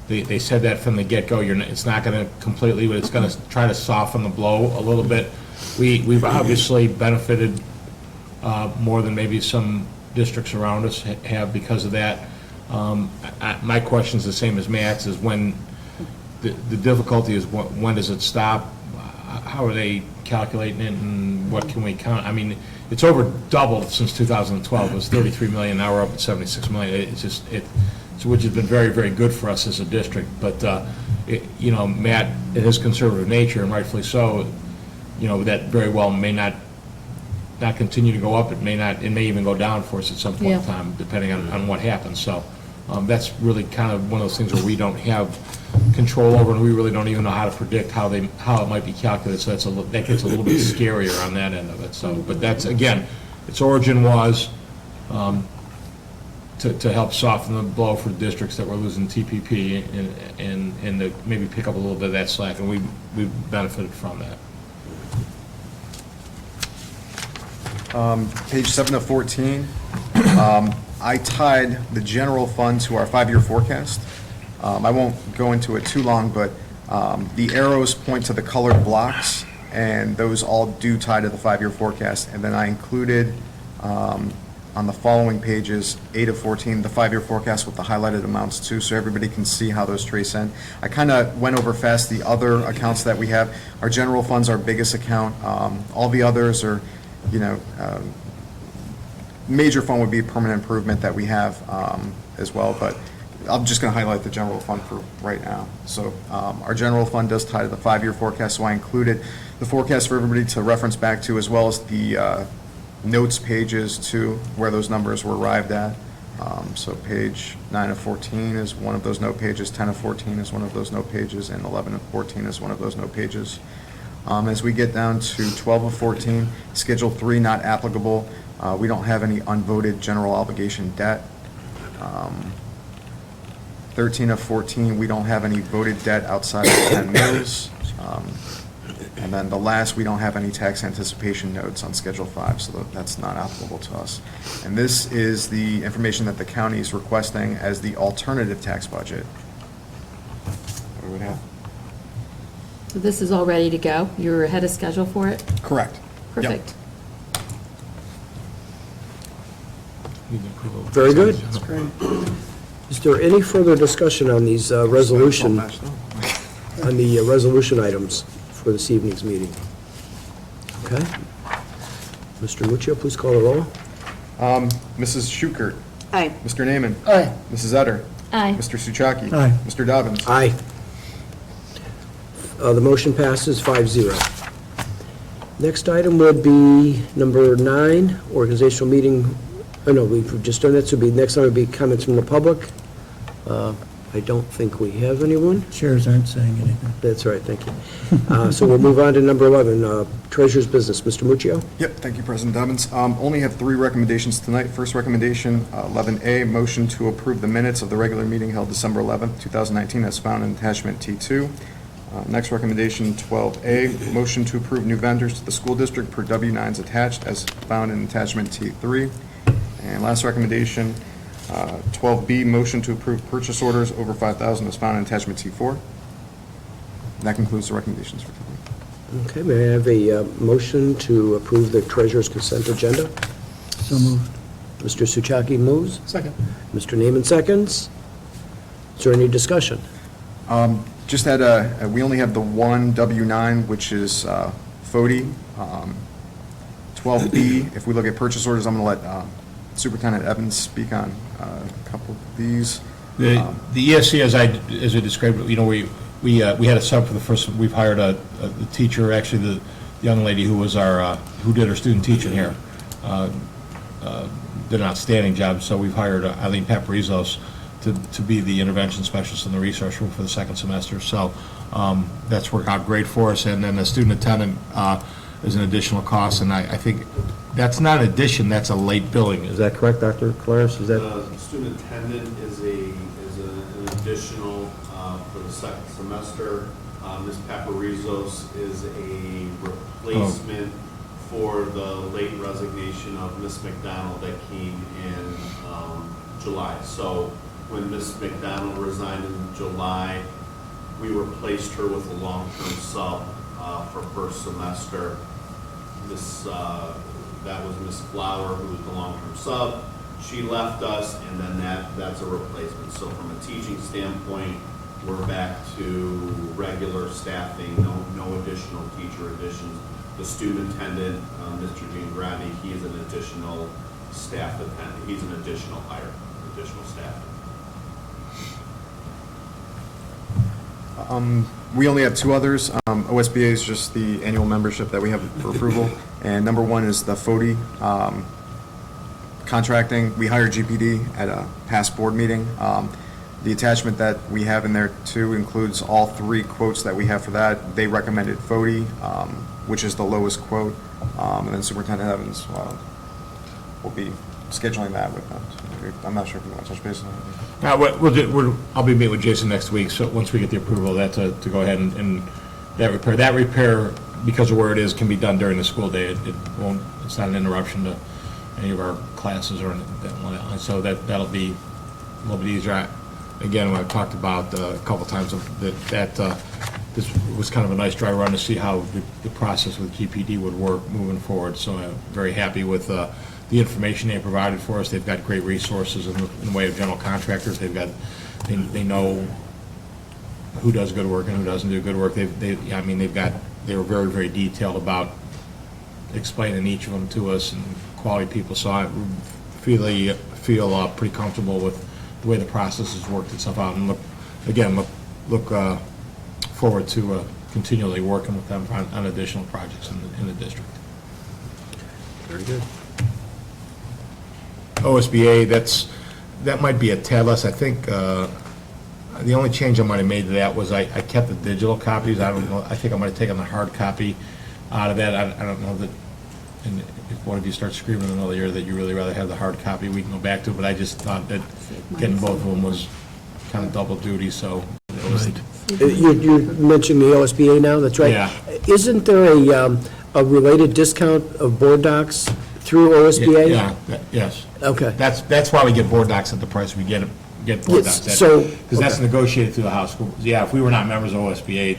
They said that from the get-go. It's not going to completely, but it's going to try to soften the blow a little bit. We've obviously benefited more than maybe some districts around us have because of that. My question is the same as Matt's, is when, the difficulty is when does it stop? How are they calculating it, and what can we count? I mean, it's over doubled since 2012. It was 33 million, now we're up at 76 million. It's just, which has been very, very good for us as a district. But, Matt, his conservative nature, and rightfully so, that very well may not continue to go up. It may even go down for us at some point in time, depending on what happens. So that's really kind of one of those things where we don't have control over, and we really don't even know how to predict how it might be calculated. So that gets a little bit scarier on that end of it. So, but that's, again, its origin was to help soften the blow for districts that were losing TPP and to maybe pick up a little bit of that slack, and we've benefited from that. Page 7 of 14, I tied the general fund to our 5-year forecast. I won't go into it too long, but the arrows point to the colored blocks, and those all do tie to the 5-year forecast. And then I included on the following pages, 8 of 14, the 5-year forecast with the highlighted amounts too, so everybody can see how those trace in. I kind of went over fast the other accounts that we have. Our general fund's our biggest account. All the others are, major fund would be permanent improvement that we have as well, but I'm just going to highlight the general fund for right now. So our general fund does tie to the 5-year forecast, so I included the forecast for everybody to reference back to, as well as the notes pages to where those numbers were arrived at. So page 9 of 14 is one of those note pages, 10 of 14 is one of those note pages, and 11 of 14 is one of those note pages. As we get down to 12 of 14, Schedule 3 not applicable. We don't have any unvoted general obligation debt. 13 of 14, we don't have any voted debt outside of 10 mills. And then the last, we don't have any tax anticipation notes on Schedule 5, so that's not applicable to us. And this is the information that the county is requesting as the alternative tax budget. What do we have? So this is all ready to go? You're ahead of schedule for it? Correct. Perfect. Very good. Is there any further discussion on these resolution items for this evening's meeting? Okay. Mr. Muccio, please call the roll. Mrs. Schukert. Aye. Mr. Naaman. Aye. Mrs. Etter. Aye. Mr. Souchaki. Aye. Mr. Dobbins. Aye. The motion passes 5-0. Next item would be number 9, organizational meeting. Oh, no, we've just done that, so next item would be comments from the public. I don't think we have anyone. Chairs aren't saying anything. That's right, thank you. So we'll move on to number 11, treasurer's business. Mr. Muccio? Yep, thank you, President Dobbins. Only have 3 recommendations tonight. First recommendation, 11A, motion to approve the minutes of the regular meeting held December 11th, 2019, as found in attachment T2. Next recommendation, 12A, motion to approve new vendors to the school district per W-9s attached as found in attachment T3. And last recommendation, 12B, motion to approve purchase orders over 5,000 as found in attachment T4. That concludes the recommendations for tonight. Okay, may I have a motion to approve the treasurer's consent agenda? So moved. Mr. Souchaki moves. Second. Mr. Naaman seconds. Is there any discussion? Just had we only have the one W-9, which is FODE. 12B, if we look at purchase orders, I'm going to let Superintendent Evans speak on a couple of these. The ESC, as I described, we had a sub for the first. We've hired a teacher, actually the young lady who was who did her student teaching here, did an outstanding job. So we've hired Eileen Paparizos to be the intervention specialist in the resource room for the second semester. So that's worked out great for us. And then the student attendant is an additional cost, and I think that's not an addition, that's a late billing. Is that correct, Dr. Claris? Is that? Student attendant is an additional for the second semester. Ms. Paparizos is a replacement for the late resignation of Ms. McDonald that came in July. So when Ms. McDonald resigned in July, we replaced her with a long-term sub for first semester. That was Ms. Flower, who was the long-term sub. She left us, and then that's a replacement. So from a teaching standpoint, we're back to regular staffing, no additional teacher additions. The student attendant, Mr. Gene Grabby, he is an additional staff attendant. He's an additional hire, additional staff. We only have 2 others. OSBA is just the annual membership that we have for approval. And number 1 is the FODE contracting. We hired GPD at a past board meeting. The attachment that we have in there too includes all 3 quotes that we have for that. They recommended FODE, which is the lowest quote. And then Superintendent Evans will be scheduling that with them. I'm not sure if you want to touch base on that. I'll be meeting with Jason next week, so once we get the approval of that to go ahead and that repair, because of where it is, can be done during the school day. It's not an interruption to any of our classes or anything. So that'll be a little bit easier. Again, I've talked about a couple times that this was kind of a nice dry run to see how the process with GPD would work moving forward. So I'm very happy with the information they provided for us. They've got great resources in the way of general contractors. They know who does good work and who doesn't do good work. They were very, very detailed about explaining each of them to us, and quality people. So I feel pretty comfortable with the way the process has worked itself out, and look forward to continually working with them on additional projects in the district. Very good. OSBA, that might be a tad less. I think the only change I might have made to that was I kept the digital copies. I don't know. I think I might have taken the hard copy out of that. I don't know that. And if one of you starts screaming in the middle of the year that you really rather have the hard copy, we can go back to it. But I just thought that getting both of them was kind of double duty. So it was. You mentioned the OSBA now. That's right. Yeah. Isn't there a related discount of board docs through OSBA? Yes. Okay. That's why we get board docs at the price we get board Yes, docs. so- Because that's negotiated through the House. Yeah, if we were not members of OSBA,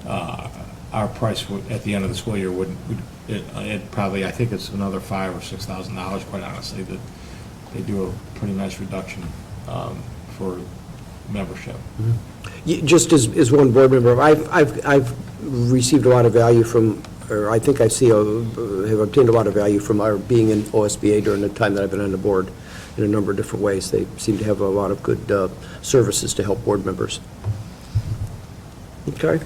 our price at the end of the school year would probably, I think it's another $5,000 or $6,000, quite honestly, that they do a pretty nice reduction for membership. Just as one board member, I've received a lot of value from, or I think have obtained a lot of value from our being in OSBA during the time that I've been on the board. in a number of different ways. They seem to have a lot of good services to help board members. Okay.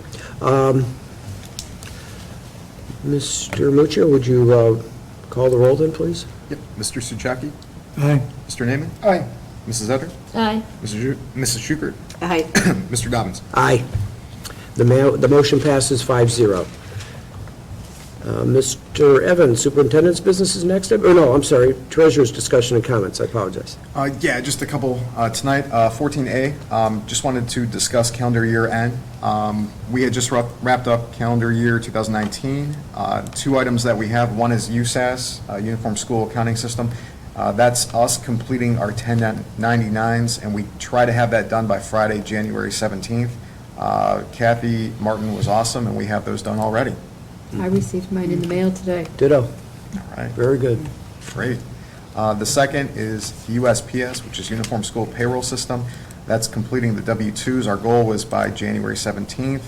Mr. Muccio, would you call the roll then, please? Yep. Mr. Souchaki? Aye. Mr. Naaman? Aye. Mrs. Etter? Aye. Mrs. Schukert? Aye. Mr. Dobbins? Aye. The motion passes 5-0. Mr. Evans, Superintendent's business is next. Oh, no, I'm sorry, Treasurer's discussion and comments. I apologize. Yeah, just a couple tonight. 14A, just wanted to discuss calendar year end. We had just wrapped up calendar year 2019. Two items that we have. One is USAS, Uniform School Accounting System. That's us completing our 1099s, and we try to have that done by Friday, January 17th. Kathy Martin was awesome, and we have those done already. I received mine in the mail today. Ditto. All right. Very good. Great. The second is USPS, which is Uniform School Payroll System. That's completing the W-2s. Our goal was by January 17th.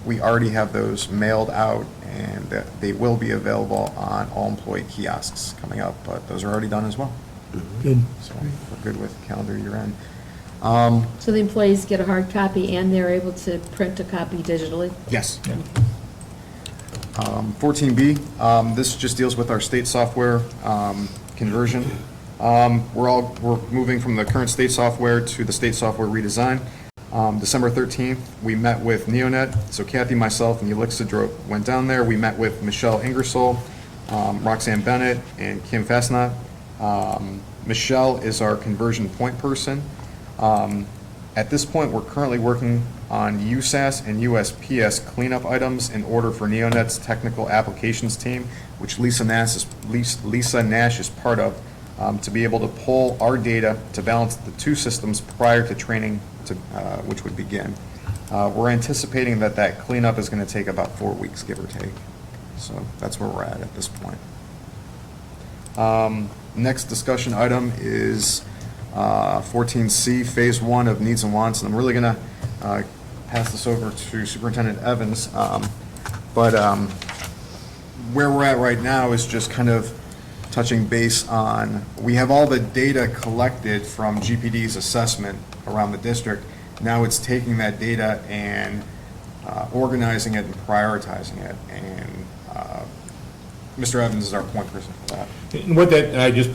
We already have those mailed out, and they will be available on all employee kiosks coming up, but those are already done as well. Good. So we're good with calendar year end. So the employees get a hard copy and they're able to print a copy digitally? Yes. 14B, this just deals with our state software conversion. We're moving from the current state software to the state software redesign. December 13th, we met with Neonet. So Kathy, myself, and Ulixa went down there. We met with Michelle Ingersoll, Roxanne Bennett, and Kim Fasnacht. Michelle is our conversion point person. At this point, we're currently working on USAS and USPS cleanup items in order for Neonet's technical applications team, which Lisa Nash is part of, to be able to pull our data to balance the two systems prior to training, which would begin. We're anticipating that cleanup is going to take about 4 weeks, give or take. So that's where we're at this point. Next discussion item is 14C, Phase 1 of Needs and Wants, and I'm really going to pass this over to Superintendent Evans. But where we're at right now is just kind of touching base on, we have all the data collected from GPD's assessment around the district. Now it's taking that data and organizing it and prioritizing it. And Mr. Evans is our point person for that. And with that, I was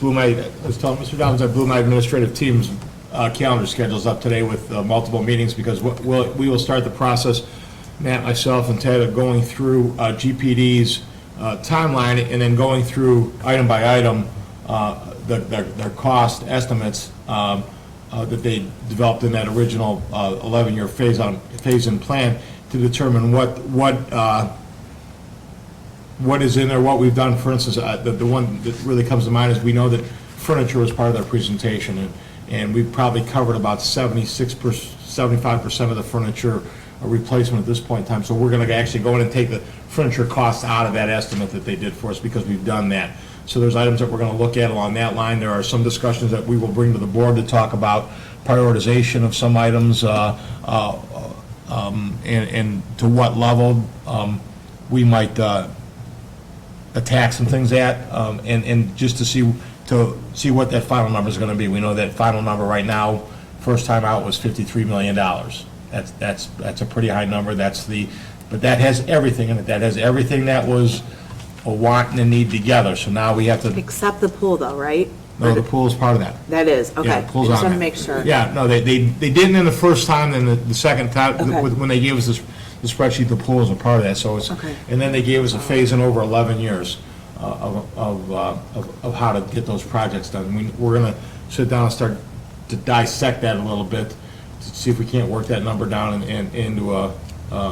telling Mr. Dobbins, I blew my administrative team's calendar schedules up today with multiple meetings, because we will start the process, Matt, myself, and Ted, of going through GPD's timeline, and then going through item by item their cost estimates that they developed in that original 11-year phase-in plan, to determine what is in there, what we've done. For instance, the one that really comes to mind is, we know that furniture was part of their presentation, and we've probably covered about 75% of the furniture replacement at this point in time. So we're going to actually go in and take the furniture costs out of that estimate that they did for us, because we've done that. So there's items that we're going to look at along that line. There are some discussions that we will bring to the board to talk about prioritization of some items, and to what level we might attack some things at, and just to see what that final number is going to be. We know that final number right now, first time out, was $53 million. That's a pretty high number. But that has everything in it. That has everything that was a want and a need together. So now we have to. Except the pool though, right? No, the pool is part of that. That is, okay. Yeah, I the pool's just on want to there. make sure. Yeah, no, they didn't in the first time, then the second time, Okay. when they gave us the spreadsheet, the pool is a part of that. So it's, Okay. and then they gave us a phase in over 11 years of how to get those projects done. We're going to sit down and start to dissect that a little bit, to see if we can't work that number down and into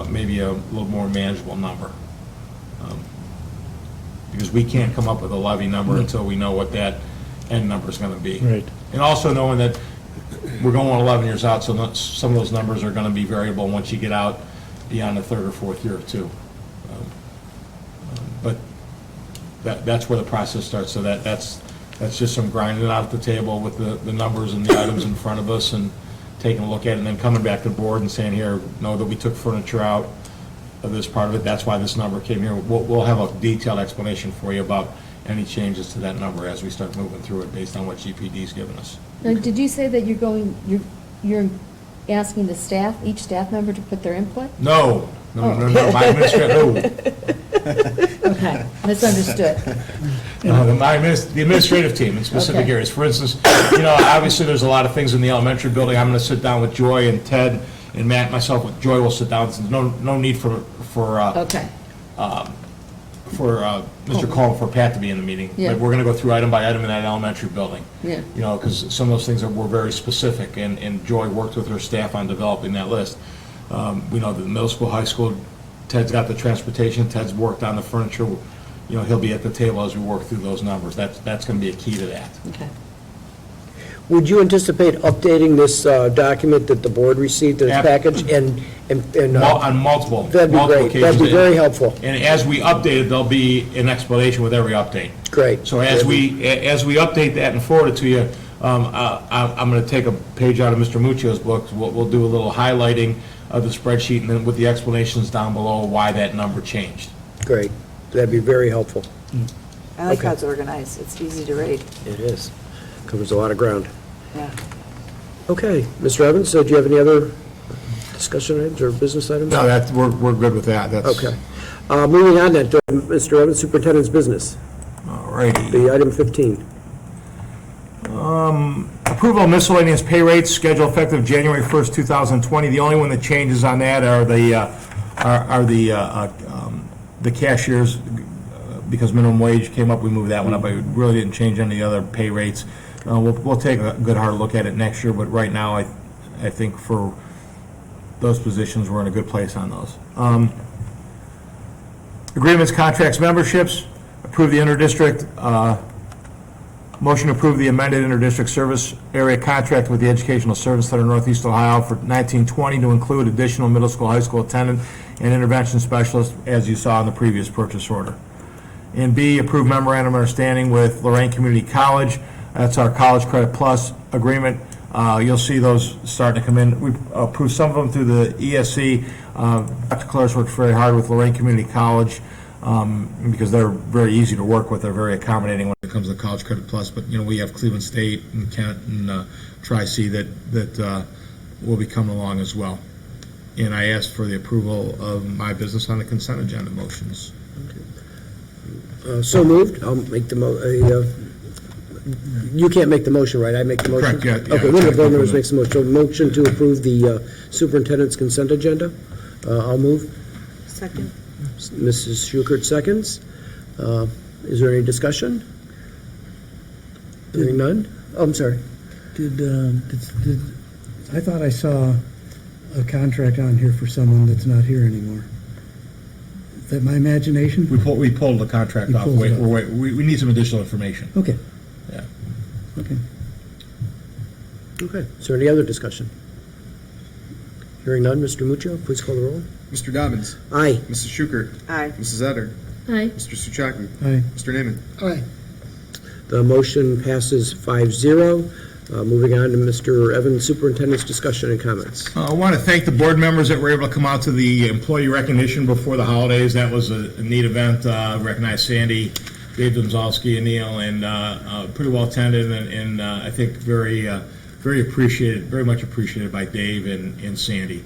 maybe a little more manageable number. Because we can't come up with a levy number until we know what that end number is going to be. Right. And also knowing that we're going 11 years out, so some of those numbers are going to be variable once you get out beyond the third or fourth year too. But that's where the process starts. So that's just some grinding out at the table with the numbers and the items in front of us, and taking a look at it, and then coming back to the board and saying, here, know that we took furniture out of this part of it. That's why this number came here. We'll have a detailed explanation for you about any changes to that number as we start moving through it based on what GPD's given us. Now, did you say that you're asking the staff, each staff member to put their input? No, my administrative, Okay, misunderstood. the administrative team in specific Okay. areas. For instance, obviously, there's a lot of things in the elementary building. I'm going to sit down with Joy and Ted and Matt and myself. With Joy will sit down. There's no need for Okay, Mr. Coleman, for Pat to be in the meeting. Yeah. But we're going to go through item by item in that elementary building. yeah. Because some of those things were very specific, and Joy worked with her staff on developing that list. We know that the middle school, high school, Ted's got the transportation, Ted's worked on the furniture. He'll be at the table as we work through those numbers. That's going to be a key to that. Okay. Would you anticipate updating this document that the board received in its package and On multiple that'd be multiple great. That'd occasions. be very helpful. And as we update it, there'll be an explanation with every update. Great. So as we update that and forward it to you, I'm going to take a page out of Mr. Muccio's book. We'll do a little highlighting of the spreadsheet, and then with the explanations down below why that number changed. Great. That'd be very helpful. I like Okay. how it's organized. It's easy to read. It is. Covers a lot of ground. Yeah. Okay, Mr. Evans, do you have any other discussion items or business items? No, we're good with that. That's Okay. Moving on then, to Mr. Evans, Superintendent's business, all righty. the item 15. Approval of miscellaneous pay rates, schedule effective January 1st, 2020. The only one that changes on that are the cashiers, because minimum wage came up, we moved that one up. I really didn't change any other pay rates. We'll take a good hard look at it next year, but right now, I think for those positions, we're in a good place on those. Agreements, contracts, memberships, approve the interdistrict, motion to approve the amended interdistrict service area contract with the Educational Service Center Northeast Ohio for 1920 to include additional middle school, high school attendant and intervention specialist, as you saw in the previous purchase order. And B, approve memorandum of understanding with Lorraine Community College. That's our College Credit Plus agreement. You'll see those starting to come in. We approved some of them through the ESC. Dr. Claris worked very hard with Lorraine Community College because they're very easy to work with. They're very accommodating when it comes to College Credit Plus. But, we have Cleveland State and Kent and Tri-C that will be coming along as well. And I asked for the approval of my business on the consent agenda motions. So moved. I'll make the you can't make the motion, right? I make the motion? Correct, yeah. Okay, one of the board members makes the motion. So motion to approve the superintendent's consent agenda. I'll move. Second. Mrs. Schukert seconds. Is there any discussion? Hearing none? Oh, I'm sorry. I thought I saw a contract on here for someone that's not here anymore. Is that my imagination? We pulled the contract You off. pulled it off. We need some additional information. Okay, Yeah. okay. Okay. Is there any other discussion? Hearing none, Mr. Muccio, please call the roll. Mr. Dobbins. Aye. Mrs. Schukert. Aye. Mrs. Etter. Aye. Mr. Souchaki. Aye. Mr. Naaman. Aye. The motion passes 5-0. Moving on to Mr. Evans, Superintendent's discussion and comments. I want to thank the board members that were able to come out to the employee recognition before the holidays. That was a neat event. Recognized Sandy, Dave Domzalski, and Neil, and pretty well attended, and I think very appreciated, very much appreciated by Dave and Sandy.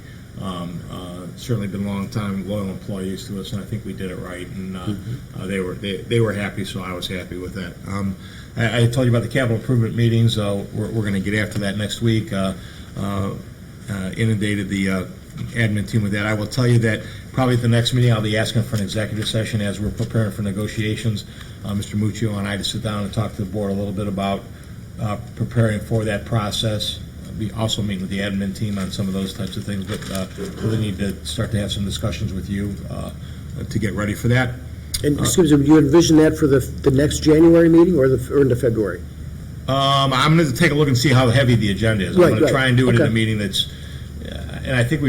Certainly been a long time loyal employees to us, and I think we did it right, and they were happy, so I was happy with that. I told you about the capital improvement meetings. We're going to get after that next week. Inundated the admin team with that. I will tell you that probably at the next meeting, I'll be asking for an executive session as we're preparing for negotiations. Mr. Muccio and I to sit down and talk to the board a little bit about preparing for that process. We also meet with the admin team on some of those types of things, but really need to start to have some discussions with you to get ready for that. And excuse me, do you envision that for the next January meeting or into February? I'm going to take a look and see how heavy the agenda is. I'm Right, going to try and do it in okay. a meeting that's, and I think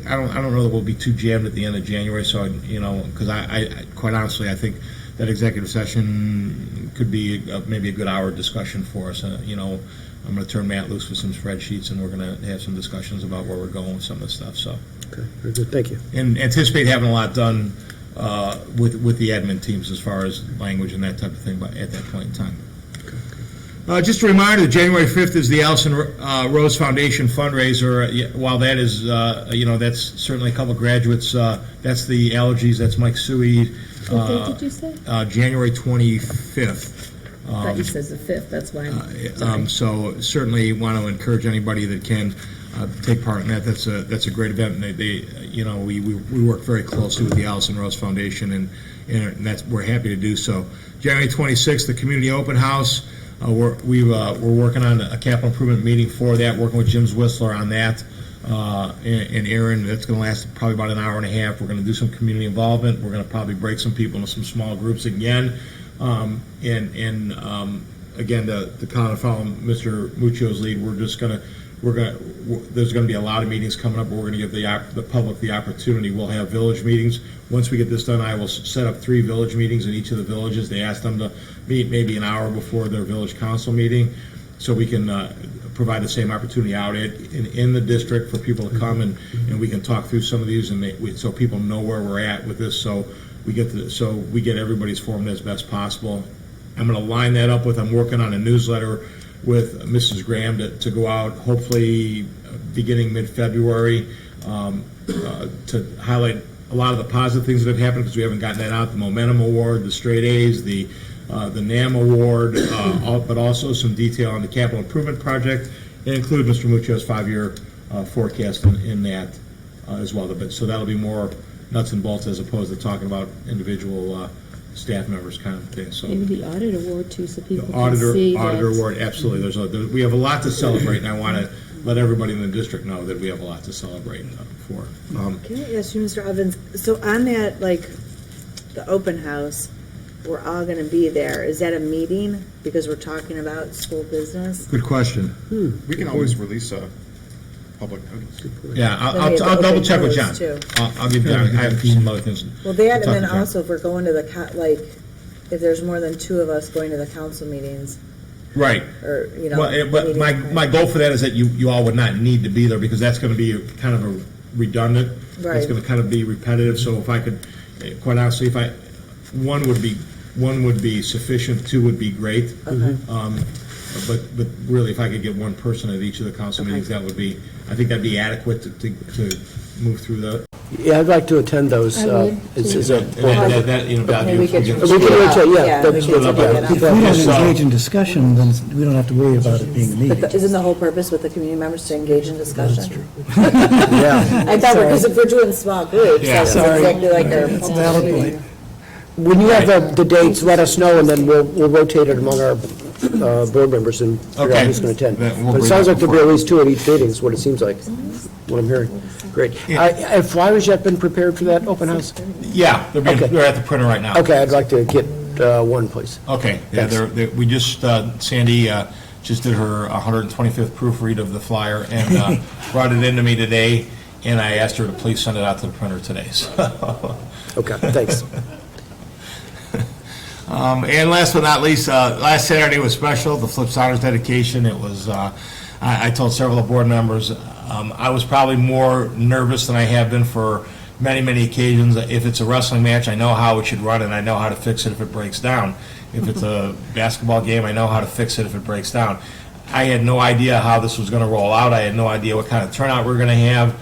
I don't know that we'll be too jammed at the end of January. So because I quite honestly, I think that executive session could be maybe a good hour discussion for us. I'm going to turn Matt loose with some spreadsheets, and we're going to have some discussions about where we're going with some of the stuff. So, Okay, very good, thank you. and anticipate having a lot done with the admin teams as far as language and that type of thing at that point in time. Just a reminder, that January 5th is the Allison Rose Foundation fundraiser. While that is, that's certainly a couple of graduates. That's the allergies, that's Mike Suey. What date did you say? January 25th. I thought you said the 5th, that's why I'm, sorry. So certainly want to encourage anybody that can take part in that. That's a great event, and we work very closely with the Allison Rose Foundation, and we're happy to do so. January 26th, the community open house. We're working on a capital improvement meeting for that, working with Jim Whistler on that, and Aaron. That's going to last probably about an hour and a half. We're going to do some community involvement. We're going to probably break some people into some small groups again. Again, to kind of follow Mr. Muccio's lead, there's going to be a lot of meetings coming up. But we're going to give the public the opportunity. We'll have village meetings. Once we get this done, I will set up 3 village meetings in each of the villages. They ask them to meet maybe an hour before their village council meeting, so we can provide the same opportunity out in the district for people to come, and we can talk through some of these, and so people know where we're at with this. So we get everybody's formed as best possible. I'm going to line that up with, I'm working on a newsletter with Mrs. Graham to go out, hopefully beginning mid-February, to highlight a lot of the positive things that have happened, because we haven't gotten that out, the Momentum Award, the Straight A's, the NAM Award, but also some detail on the capital improvement project, and include Mr. Muccio's 5-year forecast in that as well. So that'll be more nuts and bolts as opposed to talking about individual staff members kind of thing. So Maybe the audit award too, so people the can see auditor that. award, absolutely. We have a lot to celebrate, and I want to let everybody in the district know that we have a lot to celebrate for. Can I ask you, Mr. Evans, so on that, the open house, we're all going to be there. Is that a meeting? Because we're talking about school business? Good question. We can always release a public notice. Yeah, Then we have I'll the double open check with John. house, too. I'll give John, I have some other things. Well, that, and Talk then to John. also if we're going to if there's more than 2 of us going to the council meetings, Right. or, But my goal for that is that you all would not need to be there, because that's going to be kind of a redundant. Right. It's going to kind of be repetitive, so if I could, quite honestly, one would be sufficient, 2 would be great. But really, if I could get 1 person at each of the council meetings, I think that'd be adequate to move through the. Yeah, I'd like to attend those. I would, As too. a board. Maybe we could- We can rotate, yeah. we can that's- take it If up. we don't Yes, engage in discussion, then we don't have to worry about it being a meeting. But isn't the whole purpose with the community members to engage in discussion? That's true. Yeah. I thought, because if we're doing small groups, Yeah. that's Sorry. exactly like our. That's a valid point. When you have the dates, let us know, and then we'll rotate it among our board members and figure out Okay. who's going to attend. Then we'll But it bring sounds that like there'll be at before. least 2 at each meeting, is what it seems like, what I'm hearing. Great. Have flyers yet been prepared for that open house? Yeah, Okay. they're at the printer right now. Okay, I'd like to get 1, please. Okay, yeah, Thanks. we just, Sandy just did her 125th proofread of the flyer and brought it into me today, and I asked her to please send it out to the printer today, so. Okay, thanks. And last but not least, last Saturday was special, the Flips Honors dedication. It was, I told several of the board members, I was probably more nervous than I have been for many, many occasions. If it's a wrestling match, I know how it should run, and I know how to fix it if it breaks down. If it's a basketball game, I know how to fix it if it breaks down. I had no idea how this was going to roll out. I had no idea what kind of turnout we were going to have.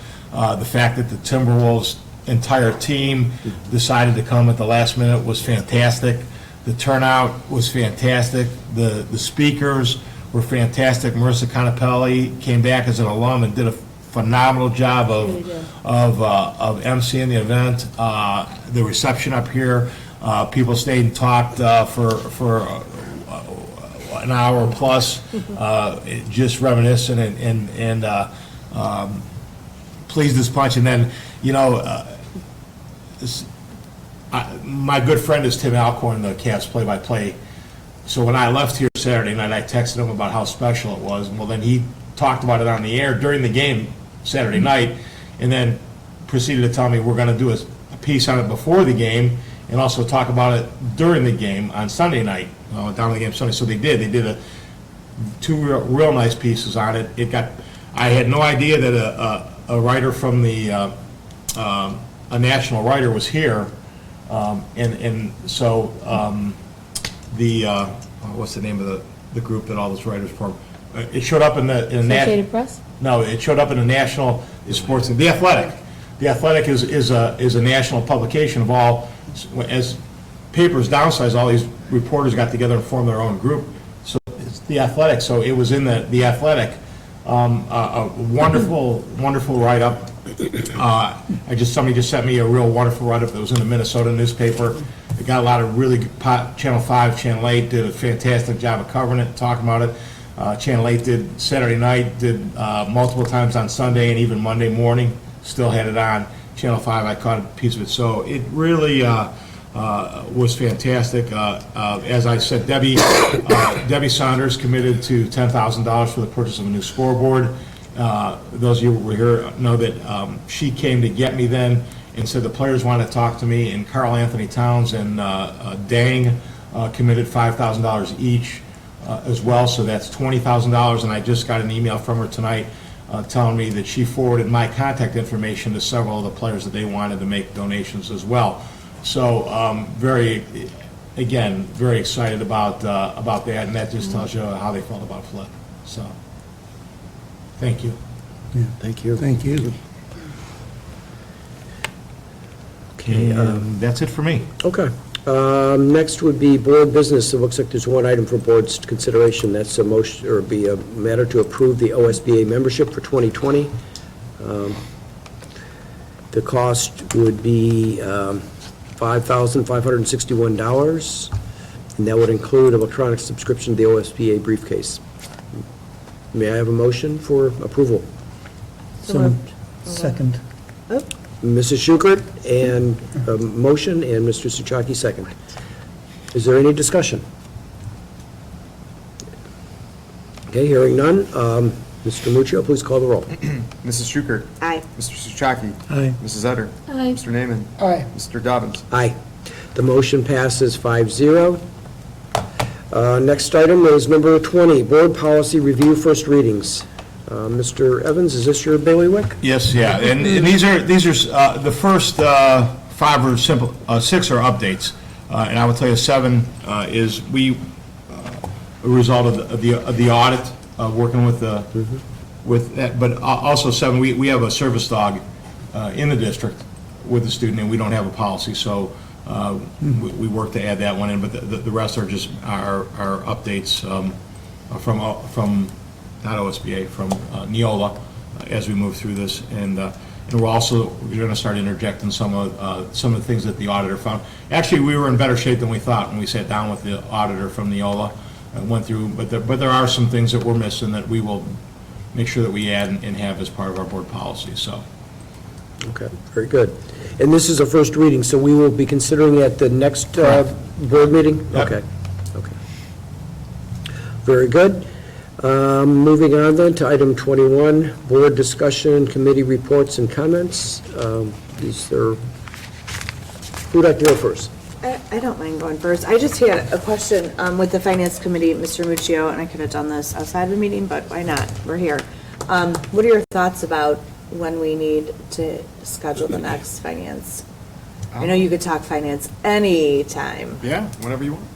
The fact that the Timberwolves' entire team decided to come at the last minute was fantastic. The turnout was fantastic. The speakers were fantastic. Marissa Conapelli came back as an alum and did a phenomenal job of emceeing the event. The reception up here, people stayed and talked for an hour plus, just reminiscing and pleased as punch. And then, my good friend is Tim Alcorn, the Cavs play-by-play. So when I left here Saturday night, I texted him about how special it was. Well, then he talked about it on the air during the game Saturday night, and then proceeded to tell me we're going to do a piece on it before the game, and also talk about it during the game on Sunday night, down the game Sunday. So they did. They did 2 real nice pieces on it. I had no idea that a writer from a national writer was here. And so what's the name of the group that all those writers form? It showed up in the Associated Press? No, it showed up in the national sports, The Athletic. The Athletic is a national publication of all, as papers downsize, all these reporters got together and formed their own group. So it's The Athletic, so it was in the Athletic. A wonderful, wonderful write-up. Somebody just sent me a real wonderful write-up that was in the Minnesota newspaper. It got a lot of really good, Channel 5, Channel 8 did a fantastic job of covering it, talking about it. Channel 8 did Saturday night, did multiple times on Sunday and even Monday morning, still had it on. Channel 5, I caught a piece of it. So it really was fantastic. As I said, Debbie Saunders committed to $10,000 for the purchase of a new scoreboard. Those of you who were here know that she came to get me then and said the players want to talk to me, and Carl Anthony Towns and Dang committed $5,000 each as well, so that's $20,000, and I just got an email from her tonight telling me that she forwarded my contact information to several of the players that they wanted to make donations as well. So very excited about that, and that just tells you how they felt about Flip. So, thank you. Thank you. Thank you. Okay, That's it for me. okay. Next would be board business. It looks like there's one item for board's consideration. That's a motion, or be a matter to approve the OSBA membership for 2020. The cost would be $5,561, and that would include electronic subscription to the OSBA briefcase. May I have a motion for approval? So moved. Second. Mrs. Schukert, and a motion, and Mr. Souchaki, second. Is there any discussion? Okay, hearing none. Mr. Muccio, please call the roll. Mrs. Schukert. Aye. Mr. Souchaki. Aye. Mrs. Etter. Aye. Mr. Naaman. Aye. Mr. Dobbins. Aye. The motion passes 5-0. Next item is number 20, board policy review, first readings. Mr. Evans, is this your bailiwick? Yes, yeah, and these are the first 5 or simple, 6 are updates, and I will tell you 7 is a result of the audit, working with that, but also 7, we have a service dog in the district with the student, and we don't have a policy, so we work to add that one in, but the rest are just our updates from not OSBA, from Neola, as we move through this, and we're going to start interjecting some of the things that the auditor found. Actually, we were in better shape than we thought when we sat down with the auditor from Neola and went through, but there are some things that we're missing that we will make sure that we add and have as part of our board policy. So. Okay, very good. And this is a first reading, so we will be considering it at the next board meeting? Yep. Okay. Very good. Moving on then to item 21, board discussion, committee reports and comments. Who'd like to go first? I don't mind going first. I just had a question with the Finance Committee, Mr. Muccio, and I could have done this outside of the meeting, but why not? We're here. What are your thoughts about when we need to schedule the next finance? I know you could talk finance anytime. Yeah, whenever you want.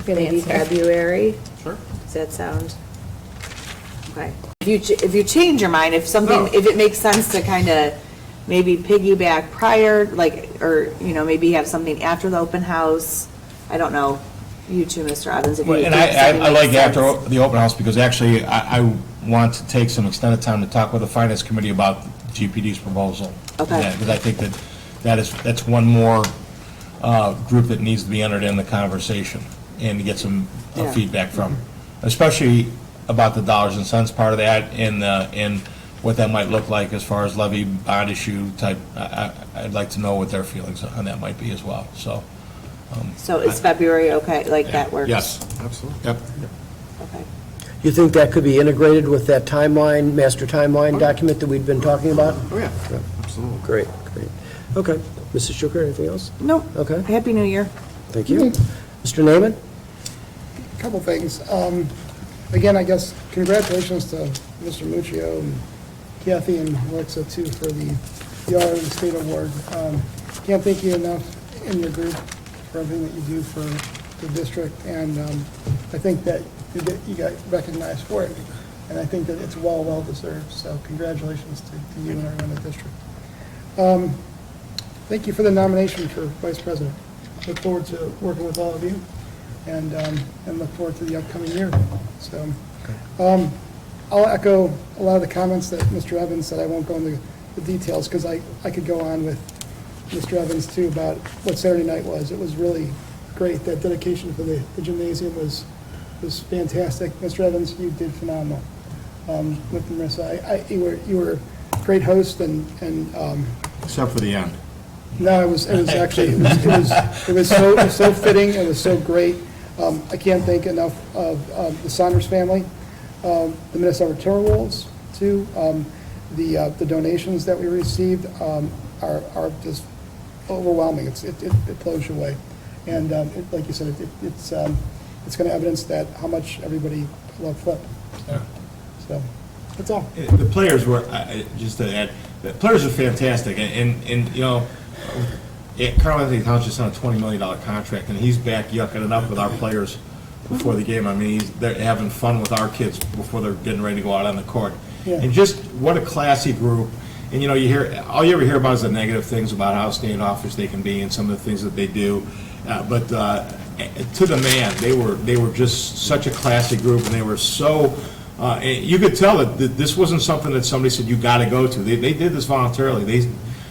Maybe February? Sure. Does that sound? Okay. If you change your mind, if it makes sense to kind of maybe piggyback prior, or, maybe have something after the open house, I don't know. You too, Mr. Evans. And I like after the open house, because actually I want to take some extended time to talk with the Finance Committee about GPD's proposal. Okay. Because I think that's one more group that needs to be entered in the conversation and to get some feedback from, especially about the dollars and cents part of that, and what that might look like as far as levy bond issue type. I'd like to know what their feelings on that might be as well, so. So is February okay, that works? Yes. Absolutely. Yep. Okay. You think that could be integrated with that timeline, master timeline document that we've been talking about? Oh, yeah, absolutely. Great. Okay. Mrs. Schuker, anything else? Nope. Okay. Happy New Year. Thank you. Mr. Naaman? Couple things. Again, I guess congratulations to Mr. Muccio and Kathy and Alexa too for the the Honor of the State Award. Can't thank you enough in your group for everything that you do for the district, and I think that you got recognized for it, and I think that it's well deserved, so congratulations to you and everyone in the district. Thank you for the nomination for Vice President. Look forward to working with all of you, and look forward to the upcoming year. So, I'll echo a lot of the comments that Mr. Evans said. I won't go into the details, because I could go on with Mr. Evans too about what Saturday night was. It was really great. That dedication for the gymnasium was fantastic. Mr. Evans, you did phenomenal with Marissa. You were a great host, and Except for the end. no, it was actually it was so fitting. It was so great. I can't thank enough of the Saunders family, the Minnesota Timberwolves too. The donations that we received are just overwhelming. It blows you away, and like you said, it's going to evidence that how much everybody loved Flip. So that's all. The players were, just to add, the players are fantastic, and you know, Carl Anthony Towns just on a $20 million contract, and he's back yucking it up with our players before the game. I mean, they're having fun with our kids before they're getting ready to go out on the court. Yeah. And just what a classy group. And you know, all you ever hear about is the negative things about how standoffish they can be and some of the things that they do. But to the man, they were just such a classy group, and they were so. You could tell that this wasn't something that somebody said you got to go to. They did this voluntarily.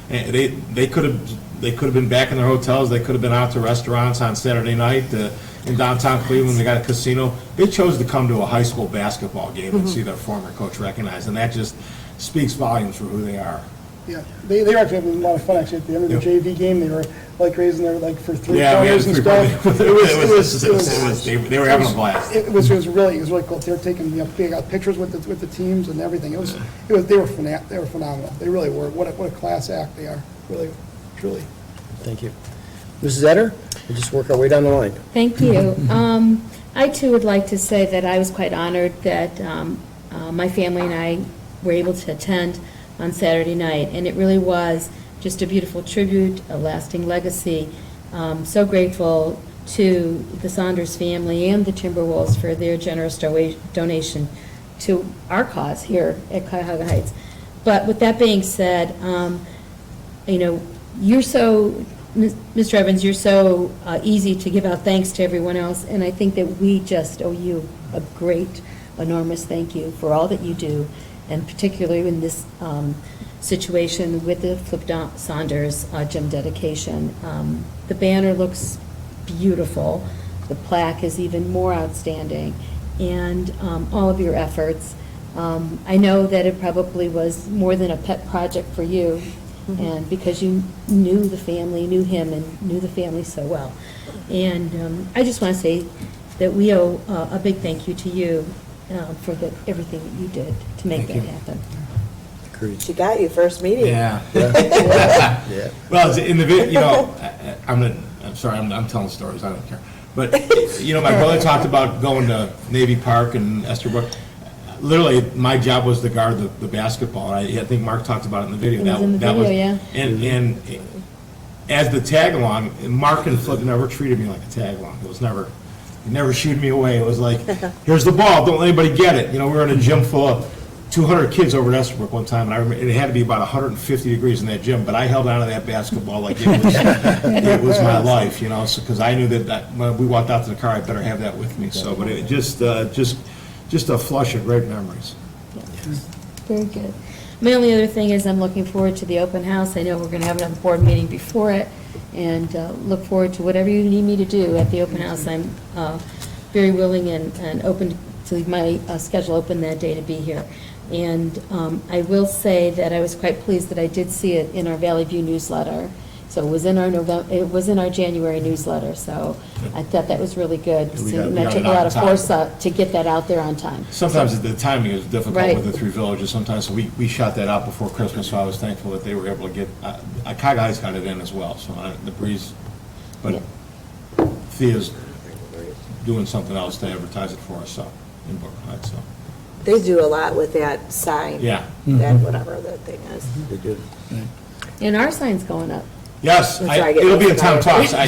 They could have been back in their hotels. They could have been out to restaurants on Saturday night in downtown Cleveland. They got a casino. They chose to come to a high school basketball game and see their former coach recognized, and that just speaks volumes for who they are. Yeah, they were actually having a lot of fun. Actually, at the end of the JV game, they were like raising their for three pointers and stuff. They were having a blast. It was really cool. They were taking they got pictures with the teams and everything. They were phenomenal. They really were. What a class act they are. Really, truly. Thank you. Mrs. Etter, we'll just work our way down the line. Thank you. I too would like to say that I was quite honored that my family and I were able to attend on Saturday night, and it really was just a beautiful tribute, a lasting legacy. So grateful to the Saunders family and the Timberwolves for their generous donation to our cause here at Cuyahoga Heights. But with that being said, you know, you're so, Mr. Evans, you're so easy to give out thanks to everyone else, and I think that we just owe you a great, enormous thank you for all that you do, and particularly in this situation with the Flip Saunders gym dedication. The banner looks beautiful. The plaque is even more outstanding, and all of your efforts. I know that it probably was more than a pet project for you, and because you knew the family, knew him, and knew the family so well. And I just want to say that we owe a big thank you to you for everything that you did to make that happen. She got you first meeting. Yeah. Yeah. Well, in the you know, I'm sorry, I'm telling stories. I don't care. But you know, my brother talked about going to Navy Park and Esterbrook. Literally, my job was to guard the basketball. I think Mark talked about it in the video. It was in the video, yeah. And as the tag along, Mark and Flip never treated me like a tag along. It was never. He never shooed me away. It was like, here's the ball, don't let anybody get it. You know, we were in a gym full of 200 kids over at Esterbrook one time, and I remember it had to be about 150 degrees in that gym, but I held on to that basketball like it was my life, you know, because I knew that when we walked out to the car, I better have that with me. So, but it just a flush of great memories. Very good. My only other thing is I'm looking forward to the open house. I know we're going to have another board meeting before it, and look forward to whatever you need me to do at the open house. I'm very willing and open to leave my schedule open that day to be here. And I will say that I was quite pleased that I did see it in our Valley View newsletter. So it was in our January newsletter. So I thought that was really good. And that took a lot of foresight to get that out there on time. Sometimes the timing is difficult Right. with the three villages. Sometimes we shot that out before Christmas, so I was thankful that they were able to get. Cuyahoga Heights got it in as well. So the breeze, but Yeah. Thea's doing something else to advertise it for us. So in Brooklyn Heights. So They do a lot with that sign. yeah. That whatever that thing is. They do. And our sign's going up. Yes, That's where I get it'll be in most Tom of it. Talks. I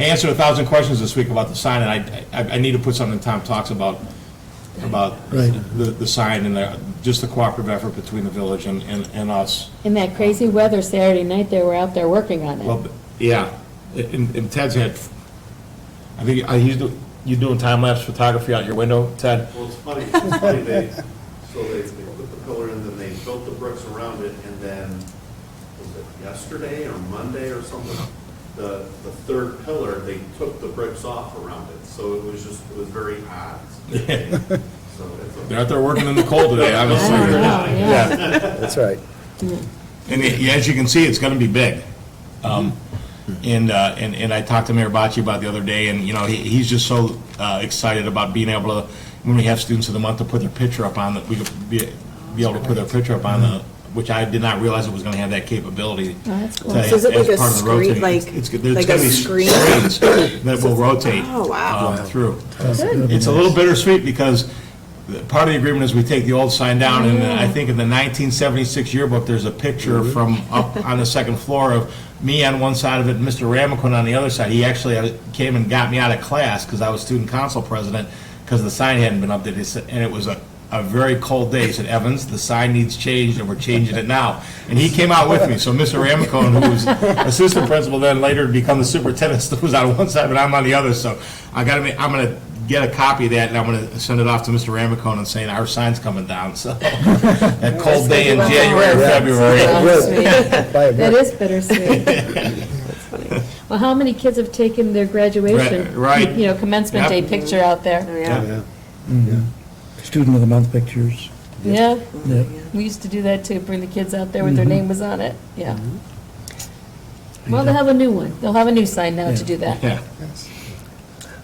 answered 1,000 questions this week about the sign, and I need to put something in Tom Talks about Right. the sign and just the cooperative effort between the village and us. In that crazy weather Saturday night, they were out there working on it. Well, yeah, and Ted's had, I think, you doing time-lapse photography out your window, Ted? Well, it's funny, they put the pillar in, then they built the bricks around it, and then, was it yesterday or Monday or something? The third pillar, they took the bricks off around it, so it was very odd. So They're out there working in the cold today, obviously. I don't know, yeah. That's right. And as you can see, it's gonna be big. And I talked to Mayor Bocci about it the other day, and, he's just so excited about being able to, when we have students of the month, to put their picture up on the, we could be able to put their picture up on the, which I did not realize it was gonna have that capability. Oh, that's cool. to- So is it like as a part of the screen, rotating. like- There's like gonna a be screen? screens that will rotate Oh, wow. through. Good. It's a little bittersweet because part of the agreement is we take the old sign down, and I think in the 1976 yearbook, there's a picture from up on the second floor of me on one side of it and Mr. Ramacone on the other side. He actually came and got me out of class because I was student council president because the sign hadn't been updated, and it was a very cold day. He said, Evans, the sign needs changed, and we're changing it now. And he came out with me. So Mr. Ramacone, who was assistant principal, then later to become the superintendent, was on one side, but I'm on the other. So I'm going to get a copy of that, and I'm going to send it off to Mr. Ramacone and saying our sign's coming down. So that cold day in January or February. That is bittersweet. Well, how many kids have taken their graduation? Right. Commencement day Yep. picture out there? Oh, yeah. Student of the month pictures. Yeah, Yeah. we used to do that too, bring the kids out there with their name was on it, yeah. Well, they'll have a new one, they'll have a new sign now to do that. Yeah.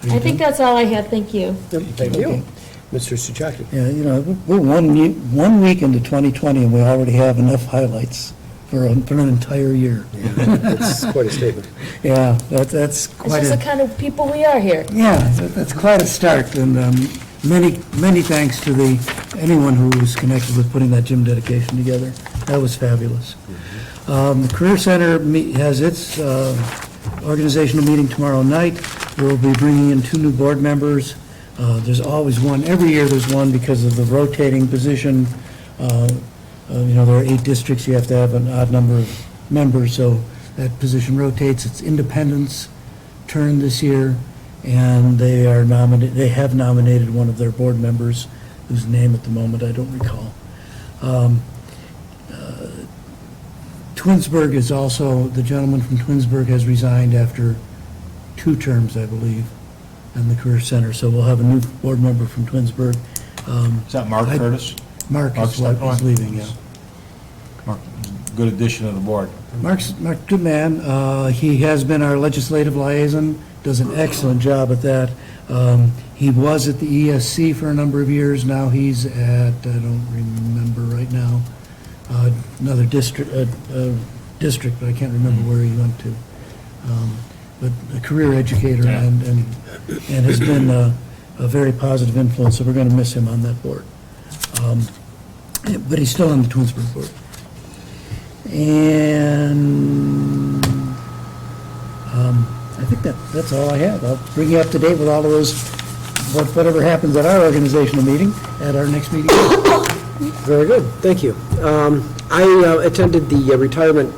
I think that's all I had, thank you. Thank you. Mr. Souchaki. Yeah, we're one week into 2020, and we already have enough highlights for an entire year. That's quite a statement. Yeah, that's It's quite just the a, kind of people we are here. yeah, that's quite a start, and many thanks to anyone who was connected with putting that gym dedication together. That was fabulous. The Career Center has its organizational meeting tomorrow night. We'll be bringing in 2 new board members. There's always one, every year there's one because of the rotating position. There are 8 districts, you have to have an odd number of members, so that position rotates. It's Independent's turn this year, and they have nominated one of their board members, whose name at the moment I don't recall. Twinsburg is also, the gentleman from Twinsburg has resigned after 2 terms, I believe, in the Career Center, so we'll have a new board member from Twinsburg. Is that Mark Curtis? Mark Mark's is leaving, yeah. Mark, good addition to the board. Mark's good man. He has been our legislative liaison, does an excellent job at that. He was at the ESC for a number of years. Now he's at, I don't remember right now, another district, but I can't remember where he went to. But a career educator Yeah. and has been a very positive influence, so we're going to miss him on that board. But he's still on the Twinsburg board. And I think that's all I have. I'll bring you up to date with all of those, whatever happens at our organizational meeting, at our next meeting. Very good, thank you. I attended the retirement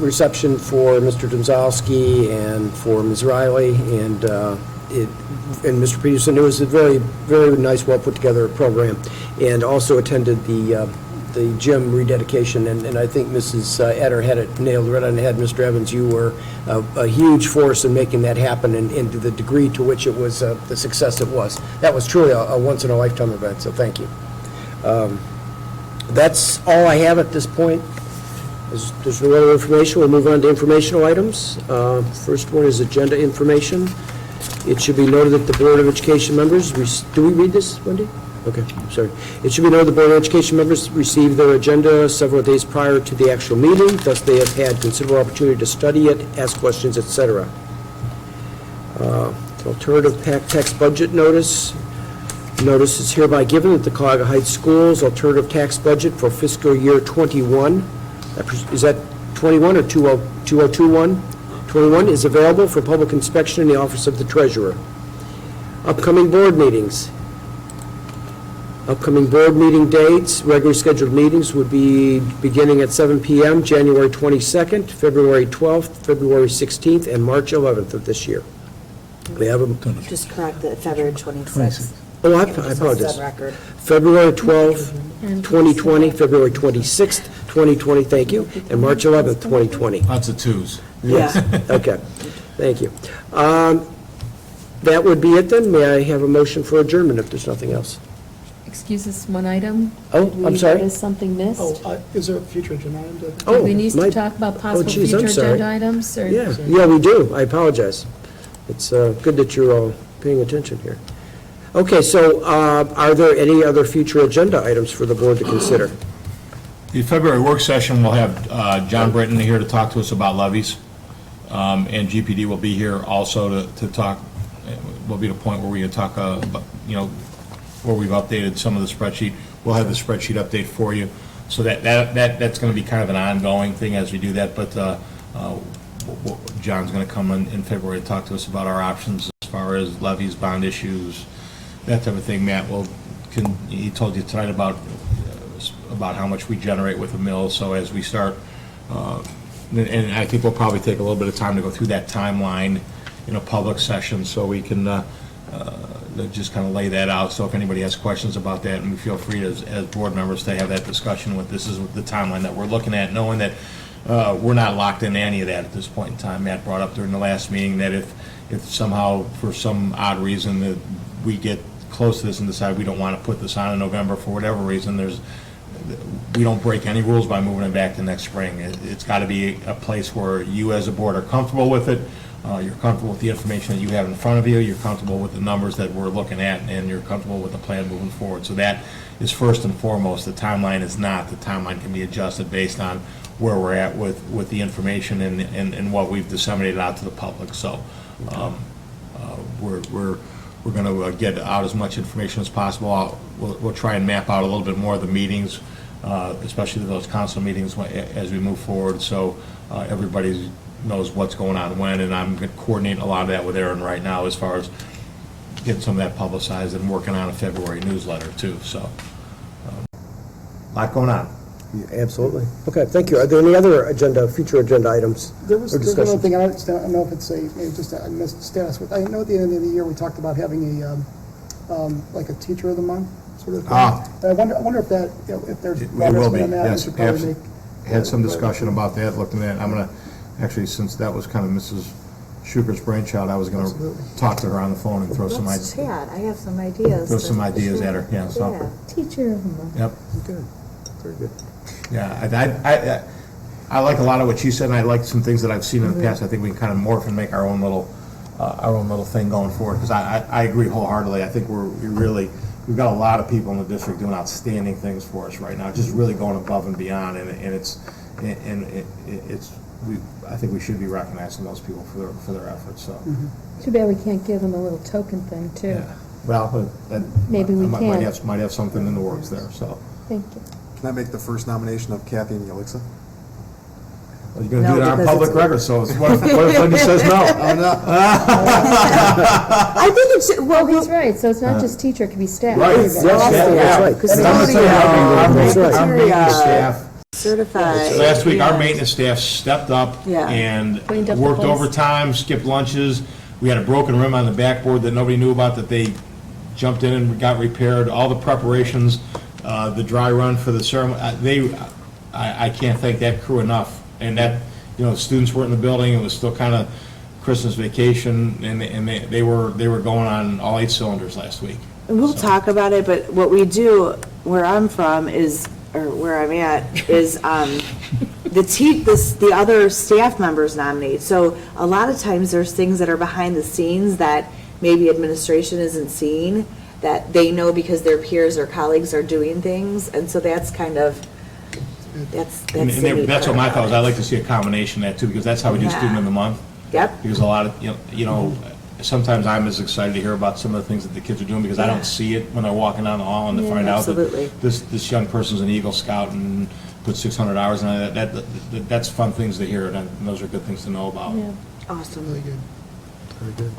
reception for Mr. Domzowski and for Ms. Riley and Mr. Peterson. It was a very, very nice, well-put-together program, and also attended the gym rededication, and I think Mrs. Etter had it nailed right on the head. Mr. Evans, you were a huge force in making that happen, and to the degree to which it was the success it was. That was truly a once-in-a-lifetime event, so thank you. That's all I have at this point. There's no other information. We'll move on to informational items. First one is agenda information. It should be noted that the Board of Education members, do we read this, Wendy? Okay, sorry. It should be noted the Board of Education members received their agenda several days prior to the actual meeting, thus they have had considerable opportunity to study it, ask questions, etc. Alternative tax budget notice. Notice is hereby given that the Cuyahoga Heights Schools alternative tax budget for fiscal year '21, is that 21 or 2021? 21 is available for public inspection in the Office of the Treasurer. Upcoming board meetings. Upcoming board meeting dates, regularly scheduled meetings would be beginning at 7 p.m., January 22nd, February 12th, February 16th, and March 11th of this year. We have a, Just correct that February 26th. oh, I Just apologize. on record. February 12th, 2020, February 26th, 2020, thank you, and March 11th, 2020. Lots of twos. Yes, okay, thank you. That would be it then. May I have a motion for adjournment if there's nothing else? Excuse us, one item? Oh, Did I'm sorry. Is something missed? Is there a future agenda item? Oh, Do we need my- to talk about possible geez, I'm future sorry. agenda items? Or- Yeah, we do. I apologize. It's good that you're all paying attention here. Okay, so are there any other future agenda items for the board to consider? The February work session, we'll have John Britton here to talk to us about levies, and GPD will be here also to talk, will be the point where we can talk, about, where we've updated some of the spreadsheet. We'll have the spreadsheet update for you, so that's going to be kind of an ongoing thing as we do that, but John's going to come in February to talk to us about our options as far as levies, bond issues, that type of thing. Matt he told you tonight about how much we generate with the mill, so as we start, and I think we'll probably take a little bit of time to go through that timeline in a public session, so we can just kind of lay that out, so if anybody has questions about that, and we feel free as board members to have that discussion with, this is the timeline that we're looking at, knowing that we're not locked into any of that at this point in time. Matt brought up during the last meeting that if somehow, for some odd reason, that we get close to this and decide we don't want to put this on in November for whatever reason, we don't break any rules by moving it back to next spring. It's got to be a place where you as a board are comfortable with it, you're comfortable with the information that you have in front of you, you're comfortable with the numbers that we're looking at, and you're comfortable with the plan moving forward. So that is first and foremost. The timeline is not. The timeline can be adjusted based on where we're at with the information and what we've disseminated out to the public. So we're going to get out as much information as possible. We'll try and map out a little bit more of the meetings, especially those council meetings as we move forward, so everybody knows what's going on when, and I'm going to coordinate a lot of that with Aaron right now as far as getting some of that publicized and working on a February newsletter too, so a lot going on. Yeah, absolutely. Okay, thank you. Are there any other future agenda items There was or one discussions? thing, I don't know if it's maybe just I missed status with, I know at the end of the year, we talked about having like a teacher of the month sort of thing. And I wonder if that, if there's We progress will be, on that, we yes. should probably make. Had some discussion about that, looking at, I'm going to, actually, since that was kind of Mrs. Schuker's brainchild, I was going to Absolutely. talk to her on the phone and throw some Let's ideas. chat. I have some ideas. Throw some ideas at her, yeah, so. Yeah. Teacher of the month. Yep. Good, very good. Yeah, I like a lot of what she said, and I like some things that I've seen in the past. I think we can kind of morph and make our own little thing going forward, because I agree wholeheartedly. I think we've got a lot of people in the district doing outstanding things for us right now, just really going above and beyond, I think we should be recognizing those people for their efforts, so. Too bad we can't give them a little token thing, too. Yeah. Well, Maybe we might can. have something in the works there, so. Thank you. Can I make the first nomination of Kathy and Yelixa? You're going to No, do it on because public it's- record, so what if Wendy says no? Oh, no. I think it's, Well, he's right, so it's not just teacher, it could be staff. Right. Yes, that's right. And I'm gonna tell you, That's right. our maintenance staff, certified. last week, our maintenance staff stepped up Yeah. and Cleaned up the worked place. overtime, skipped lunches. We had a broken rim on the backboard that nobody knew about, that they jumped in and got repaired. All the preparations, the dry run for the ceremony, I can't thank that crew enough. And that, students were in the building, it was still kind of Christmas vacation, and they were going on all 8 cylinders last week. We'll talk about it, but what we do, where I'm from is, or where I'm at, is the other staff members nominate. So a lot of times there's things that are behind the scenes that maybe administration isn't seeing, that they know because their peers or colleagues are doing things, and so that's kind of, that's the neat That's what part my about thought was. it. I like to see a combination of that too, because that's how we do Yeah. student of the month. Yep. Because a lot of, sometimes I'm as excited to hear about some of the things that the kids are doing, because I Yeah. don't see it when they're walking down the hall, and to Yeah, find out absolutely. that this young person's an Eagle Scout, and put 600 hours on it. That's fun things to hear, and those are good things to know about. Awesome. Very good.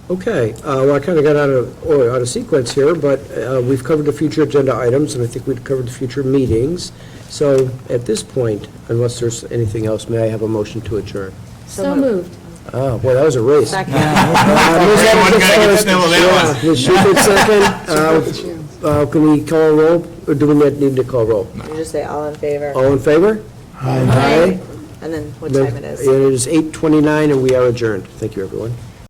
Okay, well, I kind of got out of sequence here, but we've covered the future agenda items, and I think we've covered the future meetings. So at this point, unless there's anything else, may I have a motion to adjourn? So moved. Oh, boy, that was a race. Second. Ms. Everyone Evans gotta get first. still on that Yeah, one. Ms. Schubert second. Can we call a roll, or do we need to call roll? You just say all in favor. All in favor? Aye. And then what time it is. It is 8:29, and we are adjourned. Thank you, everyone.